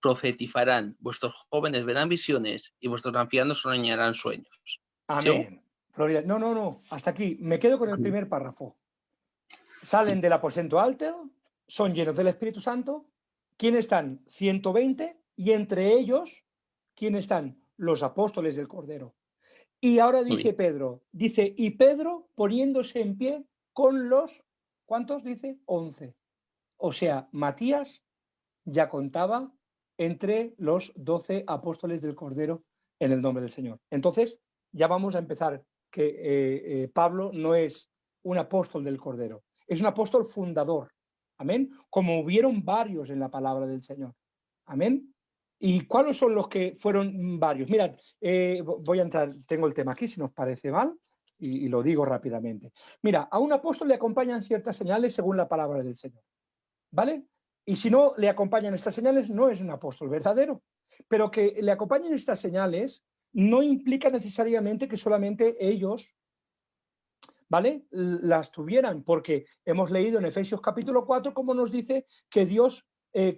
profetizarán, vuestros jóvenes verán visiones, y vuestros ancianos soñarán sueños. ¿Sigo? Amén. Gloria. No, no, no. Hasta aquí. Me quedo con el primer párrafo. Salen del aposento alto, son llenos del Espíritu Santo. ¿Quién están? 120. Y entre ellos, ¿quién están? Los apóstoles del Cordero. Y ahora Muy dice bien. Pedro, dice, y Pedro poniéndose en pie con los, ¿cuántos dice? 11. O sea, Matías ya contaba entre los 12 apóstoles del Cordero en el nombre del Señor. Entonces, ya vamos a empezar que Pablo no es un apóstol del Cordero, es un apóstol fundador. Amén. Como hubieron varios en la palabra del Señor. Amén. ¿Y cuáles son los que fueron varios? Mirad, voy a entrar, tengo el tema aquí, si nos parece mal, y lo digo rápidamente. Mira, a un apóstol le acompañan ciertas señales según la palabra del Señor. ¿Vale? Y si no le acompañan estas señales, no es un apóstol verdadero. Pero que le acompañen estas señales no implica necesariamente que solamente ellos, ¿vale?, las tuvieran, porque hemos leído en Efesios capítulo 4 cómo nos dice que Dios,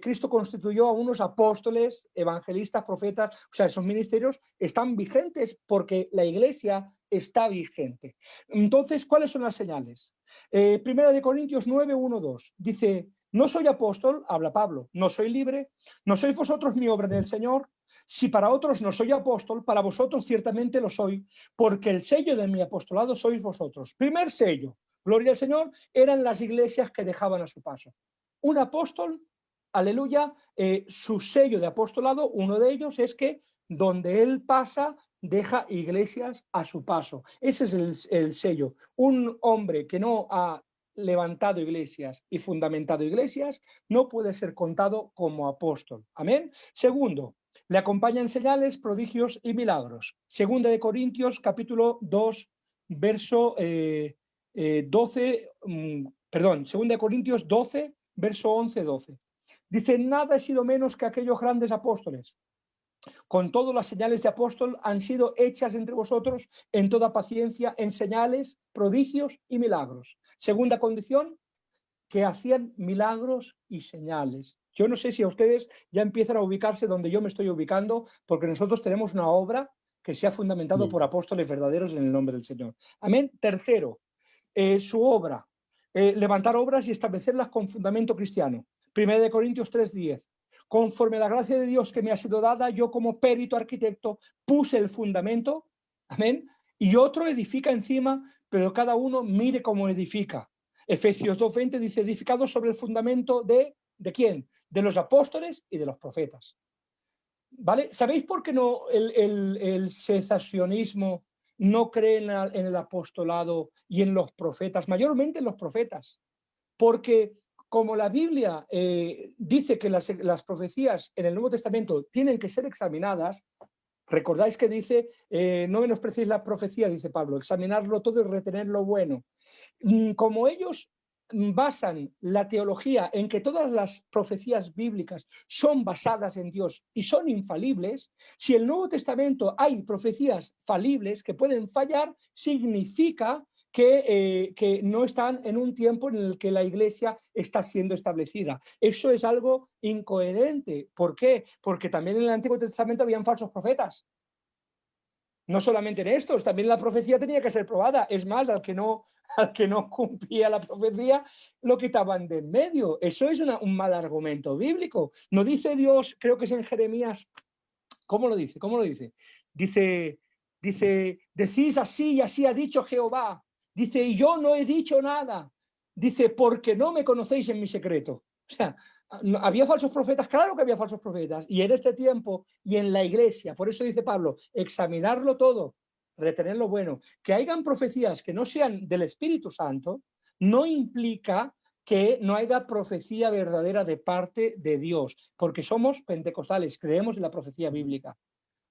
Cristo constituyó a unos apóstoles, evangelistas, profetas, o sea, esos ministerios están vigentes porque la iglesia está vigente. Entonces, ¿cuáles son las señales? Primera de Corintios 9, 1, 2, dice: no soy apóstol, habla Pablo, no soy libre, no sois vosotros mi obra en el Señor. Si para otros no soy apóstol, para vosotros ciertamente lo soy, porque el sello de mi apostolado sois vosotros. Primer sello, gloria al Señor, eran las iglesias que dejaban a su paso. Un apóstol, aleluya, su sello de apostolado, uno de ellos es que donde él pasa, deja iglesias a su paso. Ese es el sello. Un hombre que no ha levantado iglesias y fundamentado iglesias no puede ser contado como apóstol. Amén. Segundo, le acompañan señales, prodigios y milagros. Segunda de Corintios, capítulo 2, verso 12, segunda de Corintios 12, verso 11, 12. Dice: nada he sido menos que aquellos grandes apóstoles. Con todo, las señales de apóstol han sido hechas entre vosotros en toda paciencia, en señales, prodigios y milagros. Segunda condición, que hacían milagros y señales. Yo no sé si a ustedes ya empiezan a ubicarse donde yo me estoy ubicando, porque nosotros tenemos una obra que se ha fundamentado por apóstoles verdaderos en el nombre del Señor. Amén. Tercero, su obra, levantar obras y establecerlas con fundamento cristiano. Primera de Corintios 3:10. Conforme a la gracia de Dios que me ha sido dada, yo como perito arquitecto puse el fundamento, amén, y otro edifica encima, pero cada uno mire cómo edifica. Efesios 2:20 dice: edificados sobre el fundamento ¿de quién? De los apóstoles y de los profetas. ¿Vale? ¿Sabéis por qué no el cesacionismo no cree en el apostolado y en los profetas, mayormente en los profetas? Porque como la Biblia dice que las profecías en el Nuevo Testamento tienen que ser examinadas, recordáis que dice, no menospreciéis la profecía, dice Pablo, examinarlo todo y retener lo bueno. Como ellos basan la teología en que todas las profecías bíblicas son basadas en Dios y son infalibles, si en el Nuevo Testamento hay profecías falibles que pueden fallar, significa que no están en un tiempo en el que la iglesia está siendo establecida. Eso es algo incoherente. ¿Por qué? Porque también en el Antiguo Testamento habían falsos profetas. No solamente en estos, también la profecía tenía que ser probada. Es más, al que no cumplía la profecía, lo quitaban de en medio. Eso es un mal argumento bíblico. No dice Dios, creo que es en Jeremías, ¿cómo lo dice? ¿Cómo lo dice? Dice, decís así y así ha dicho Jehová. Dice, y yo no he dicho nada. Dice, porque no me conocéis en mi secreto. O sea, ¿había falsos profetas? Claro que había falsos profetas. Y en este tiempo y en la iglesia, por eso dice Pablo, examinarlo todo, retener lo bueno. Que hayan profecías que no sean del Espíritu Santo, no implica que no haya profecía verdadera de parte de Dios, porque somos pentecostales, creemos en la profecía bíblica.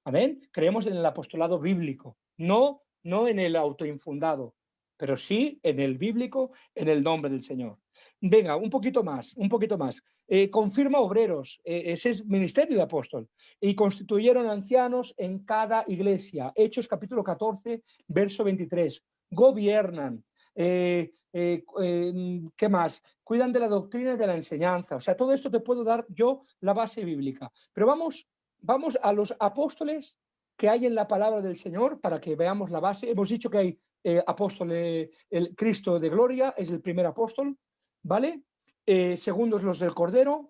Amén. Creemos en el apostolado bíblico, no en el autoinfundado, pero sí en el bíblico, en el nombre del Señor. Venga, un poquito más. Confirma obreros, ese es ministerio de apóstol, y constituyeron ancianos en cada iglesia. Hechos capítulo 14, verso 23. Gobiernan. ¿Qué más? Cuidan de la doctrina y de la enseñanza. O sea, todo esto te puedo dar yo la base bíblica. Pero vamos a los apóstoles que hay en la palabra del Señor para que veamos la base. Hemos dicho que hay apóstoles, el Cristo de gloria es el primer apóstol, ¿vale? Segundos los del Cordero.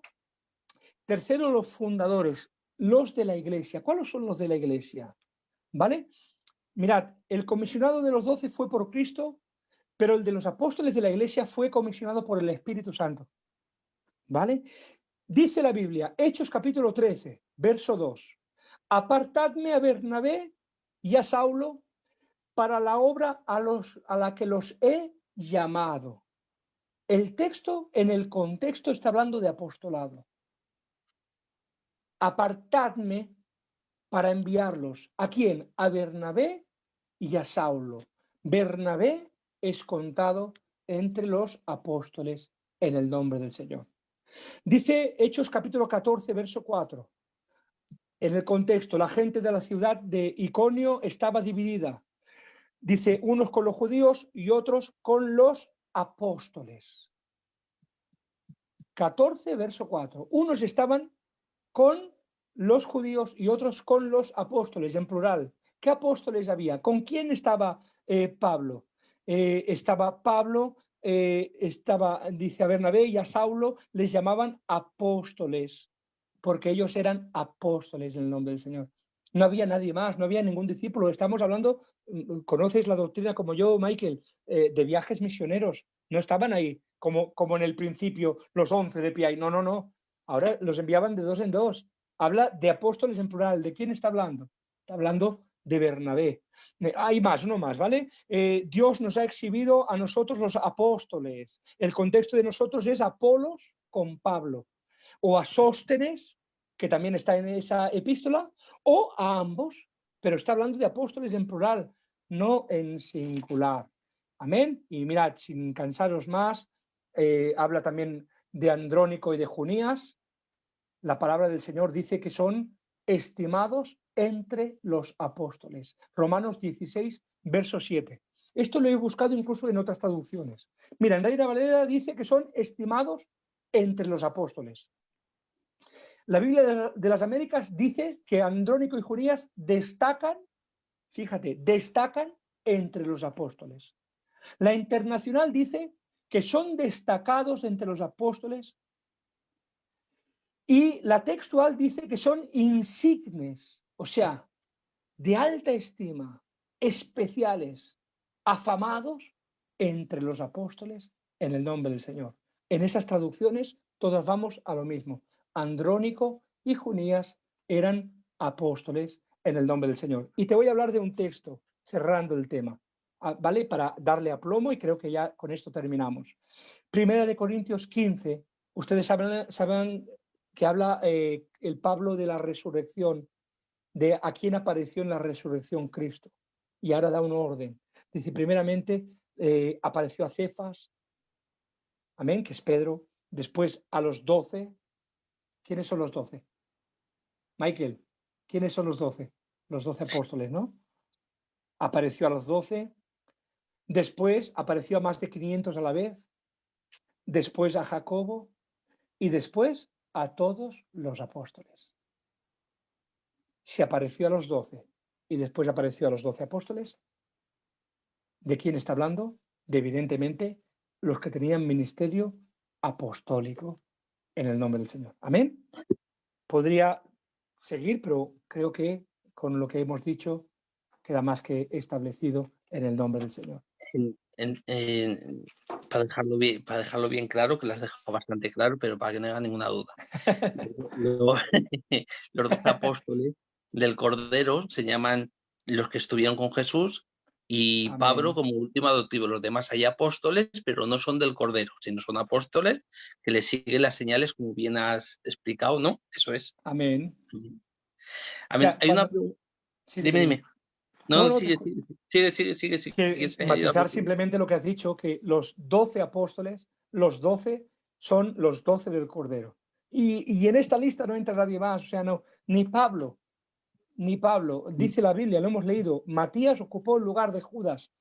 Tercero, los fundadores, los de la iglesia. ¿Cuáles son los de la iglesia? ¿Vale? Mirad, el comisionado de los 12 fue por Cristo, pero el de los apóstoles de la iglesia fue comisionado por el Espíritu Santo. ¿Vale? Dice la Biblia, Hechos capítulo 13, verso 2. Apartadme a Bernabé y a Saulo para la obra a la que los he llamado. El texto, en el contexto, está hablando de apostolado. Apartadme para enviarlos. ¿A quién? A Bernabé y a Saulo. Bernabé es contado entre los apóstoles en el nombre del Señor. Dice Hechos capítulo 14, verso 4. En el contexto, la gente de la ciudad de Iconio estaba dividida. Dice, unos con los judíos y otros con los apóstoles. 14, verso 4. Unos estaban con los judíos y otros con los apóstoles, en plural. ¿Qué apóstoles había? ¿Con quién estaba Pablo? Estaba Pablo, dice a Bernabé y a Saulo, les llamaban apóstoles, porque ellos eran apóstoles en el nombre del Señor. No había nadie más, no había ningún discípulo. Estamos hablando, conoces la doctrina como yo, Michael, de viajes misioneros. No estaban ahí como en el principio los 11 de pie. No. Ahora los enviaban de dos en dos. Habla de apóstoles en plural. ¿De quién está hablando? Está hablando de Bernabé. Hay más, uno más, ¿vale? Dios nos ha exhibido a nosotros los apóstoles. El contexto de nosotros es Apolos con Pablo, o a Sóstenes, que también está en esa epístola, o a ambos, pero está hablando de apóstoles en plural, no en singular. Amén. Y mirad, sin cansaros más, habla también de Andrónico y de Junías. La palabra del Señor dice que son estimados entre los apóstoles. Romanos 16, verso 7. Esto lo he buscado incluso en otras traducciones. Mira, en Reina Valera dice que son estimados entre los apóstoles. La Biblia de las Américas dice que Andrónico y Junías destacan, fíjate, destacan entre los apóstoles. La Internacional dice que son destacados entre los apóstoles y la Textual dice que son insignes, o sea, de alta estima, especiales, afamados entre los apóstoles en el nombre del Señor. En esas traducciones todas vamos a lo mismo. Andrónico y Junías eran apóstoles en el nombre del Señor. Y te voy a hablar de un texto, cerrando el tema, ¿vale? Para darle aplomo y creo que ya con esto terminamos. Primera de Corintios 15, ustedes saben que habla el Pablo de la resurrección, de a quién apareció en la resurrección Cristo. Y ahora da un orden. Dice, primeramente, apareció a Cefas, amén, que es Pedro. Después a los 12. ¿Quiénes son los 12? Michael, ¿quiénes son los 12? Los 12 apóstoles, ¿no? Apareció a los 12. Después apareció a más de 500 a la vez. Después a Jacobo. Y después a todos los apóstoles. Se apareció a los 12. y después apareció a los 12 apóstoles. ¿De quién está hablando? De, evidentemente, los que tenían ministerio apostólico en el nombre del Señor. Amén. Podría seguir, pero creo que con lo que hemos dicho queda más que establecido en el nombre del Señor. Para dejarlo bien claro, que lo has dejado bastante claro, pero para que no haya ninguna duda. Los 12 apóstoles del Cordero se llaman los que estuvieron con Jesús y Amén. Pablo como último adoptivo. Los demás hay apóstoles, pero no son del Cordero, sino son apóstoles que le siguen las señales, como bien has explicado, ¿no? Eso es. Amén. A O mí, sea, hay una cuando... pregunta. Sí, Dime, dime. dime. No, No, no, sigue. que Hay una matizar pregunta. simplemente lo que has dicho, que los 12 apóstoles, los 12 son los 12 del Cordero. Y en esta lista no entra nadie más, o sea, no, ni Pablo, dice la Biblia, lo hemos leído, Matías ocupó el lugar de Judas,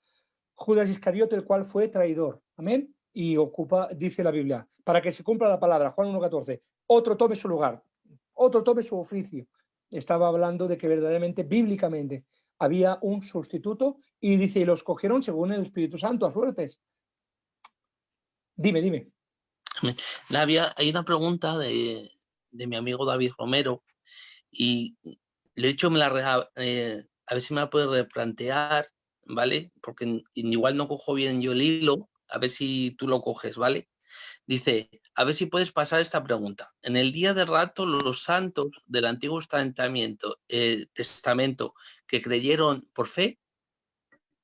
Judas Iscariote, el cual fue traidor, amén, y ocupa, dice la Biblia, para que se cumpla la palabra, Juan 1:14, otro tome su lugar, otro tome su oficio. Estaba hablando de que verdaderamente, bíblicamente, había un sustituto y dice, y los cogieron según el Espíritu Santo, a suertes. Dime. Hay una pregunta de mi amigo David Romero y le he dicho a ver si me la puede replantear, ¿vale? Porque igual no cojo bien yo el hilo, a ver si tú lo coges, ¿vale? Dice, a ver si puedes pasar esta pregunta. En el día de rato, los santos del Antiguo Testamento que creyeron por fe,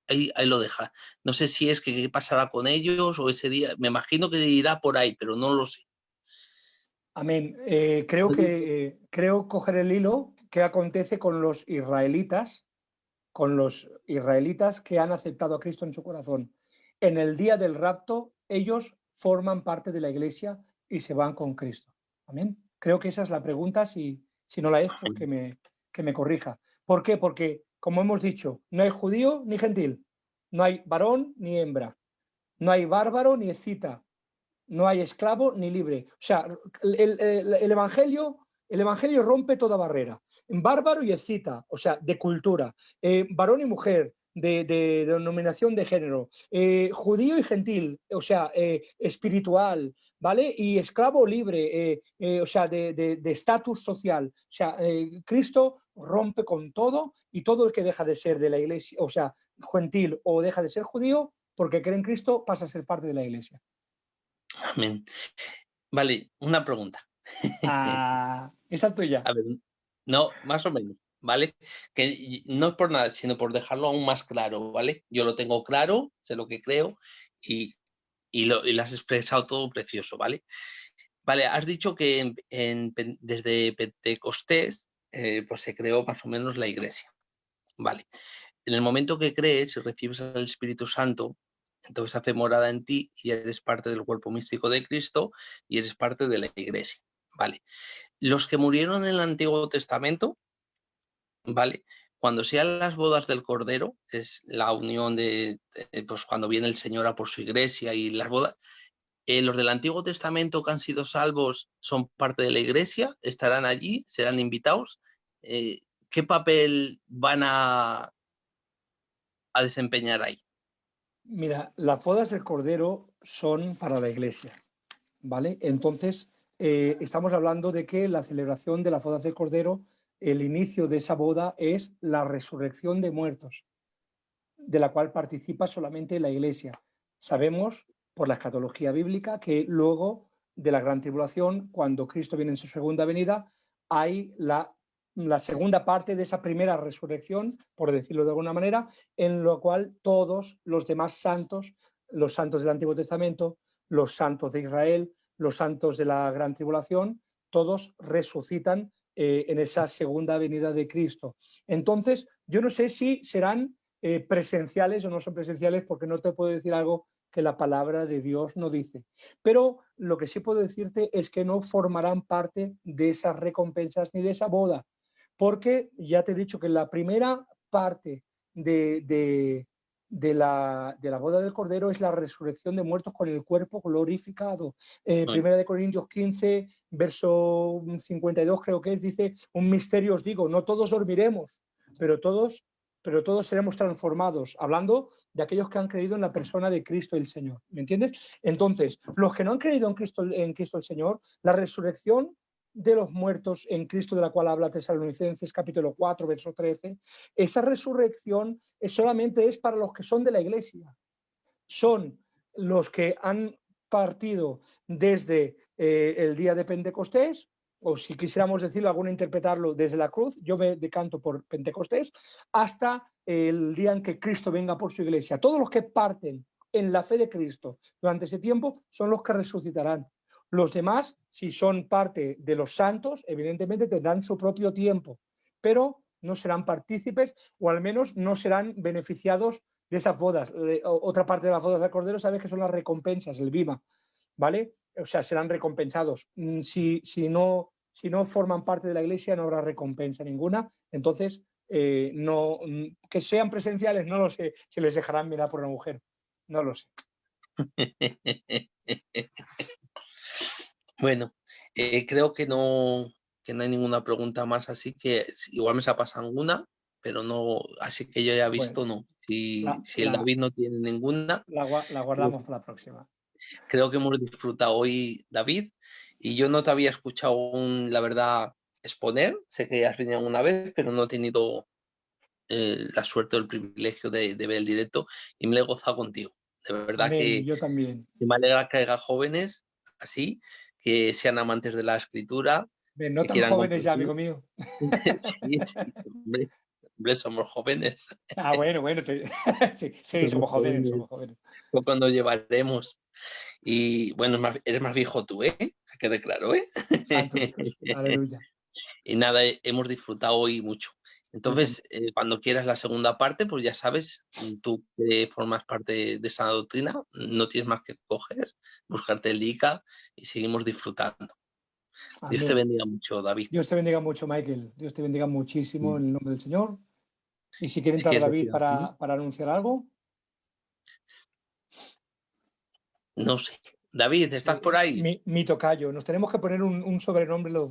ahí lo deja. No sé si es que qué pasará con ellos o ese día, me imagino que irá por ahí, pero no lo sé. Amén. Creo coger el hilo que acontece con los israelitas que han aceptado a Cristo en su corazón. En el día del rapto, ellos forman parte de la iglesia y se van con Cristo. Amén. Creo que esa es la pregunta. Si no la es, pues que me corrija. ¿Por qué? Porque, como hemos dicho, no hay judío ni gentil, no hay varón ni hembra, no hay bárbaro ni escita, no hay esclavo ni libre. O sea, el evangelio rompe toda barrera. Bárbaro y escita, o sea, de cultura, varón y mujer, de denominación de género, judío y gentil, o sea, espiritual, ¿vale? Y esclavo libre, o sea, de estatus social. O sea, Cristo rompe con todo y todo el que deja de ser de la iglesia, o sea, gentil o deja de ser judío, porque cree en Cristo, pasa a ser parte de la iglesia. Amén. Vale, una pregunta. Esa es tuya. A ver, no, más o menos, ¿vale? Que no es por nada, sino por dejarlo aún más claro, ¿vale? Yo lo tengo claro, sé lo que creo y lo has expresado todo precioso, ¿vale? Vale, has dicho que desde Pentecostés pues se creó más o menos la iglesia, ¿vale? En el momento que crees y recibes al Espíritu Santo, entonces hace morada en ti y eres parte del cuerpo místico de Cristo y eres parte de la iglesia, ¿vale? Los que murieron en el Antiguo Testamento, ¿vale? Cuando sean las bodas del Cordero, es la unión pues cuando viene el Señor a por su iglesia y las bodas, los del Antiguo Testamento que han sido salvos son parte de la iglesia, estarán allí, serán invitados. ¿Qué papel van a desempeñar ahí? Mira, las bodas del Cordero son para la iglesia, ¿vale? Entonces, estamos hablando de que la celebración de las bodas del Cordero, el inicio de esa boda es la resurrección de muertos, de la cual participa solamente la iglesia. Sabemos, por la escatología bíblica, que luego de la gran tribulación, cuando Cristo viene en su segunda venida, hay la segunda parte de esa primera resurrección, por decirlo de alguna manera, en lo cual todos los demás santos, los santos del Antiguo Testamento, los santos de Israel, los santos de la gran tribulación, todos resucitan en esa segunda venida de Cristo. Entonces, yo no sé si serán presenciales o no son presenciales, porque no te puedo decir algo que la palabra de Dios no dice. Pero lo que sí puedo decirte es que no formarán parte de esas recompensas ni de esa boda, porque ya te he dicho que la primera parte de la boda del Cordero es la resurrección de muertos con el cuerpo glorificado. Primera de Corintios 15, verso 52 creo que es, dice, un misterio os digo, no todos dormiremos, pero todos pero todos seremos transformados, hablando de aquellos que han creído en la persona de Cristo el Señor, ¿me entiendes? Entonces, los que no han creído en Cristo el Señor, la resurrección de los muertos en Cristo, de la cual habla Tesalonicenses capítulo 4, verso 13, esa resurrección solamente es para los que son de la iglesia, son los que han partido desde el día de Pentecostés, o si quisiéramos decirlo, alguno interpretarlo desde la cruz, yo me decanto por Pentecostés, hasta el día en que Cristo venga por su iglesia. Todos los que parten en la fe de Cristo durante ese tiempo son los que resucitarán. Los demás, si son parte de los santos, evidentemente tendrán su propio tiempo, pero no serán partícipes o al menos no serán beneficiados de esas bodas. Otra parte de las bodas del Cordero, sabes que son las recompensas, el bima, ¿vale? O sea, serán recompensados. Si no forman parte de la iglesia, no habrá recompensa ninguna. Entonces, no, que sean presenciales, no lo sé, si les dejarán mirar por una mujer. No lo sé. Bueno, creo que no hay ninguna pregunta más, así que igual me se ha pasado alguna, pero no, así que yo ya he visto, Bueno, no. Si el David no tiene ninguna, la guardamos para la próxima. creo que hemos disfrutado hoy, David, y yo no te había escuchado aún, la verdad, exponer. Sé que has venido una vez, pero no he tenido la suerte o el privilegio de ver el directo y me lo he gozado contigo. De verdad. Amén, que yo también. me alegra que haya jóvenes así, que sean amantes de la escritura. No tan jóvenes ya, amigo mío. Sí, hombre, somos jóvenes. Ah, bueno, sí, somos jóvenes. Poco nos llevaremos. Y bueno, eres más viejo tú, que quede claro, Santo Dios, aleluya. Y nada, hemos disfrutado hoy mucho. Entonces, cuando quieras la segunda parte, pues ya sabes, tú que formas parte de esa doctrina, no tienes más que coger, buscarte el ICA y seguimos disfrutando. Amén. Dios te bendiga mucho, David. Dios te bendiga mucho, Michael. Dios te bendiga muchísimo en el nombre del Señor. Y si quiere entrar David para anunciar algo. No sé. David, ¿estás por ahí? Mi tocayo. Nos tenemos que poner un sobrenombre los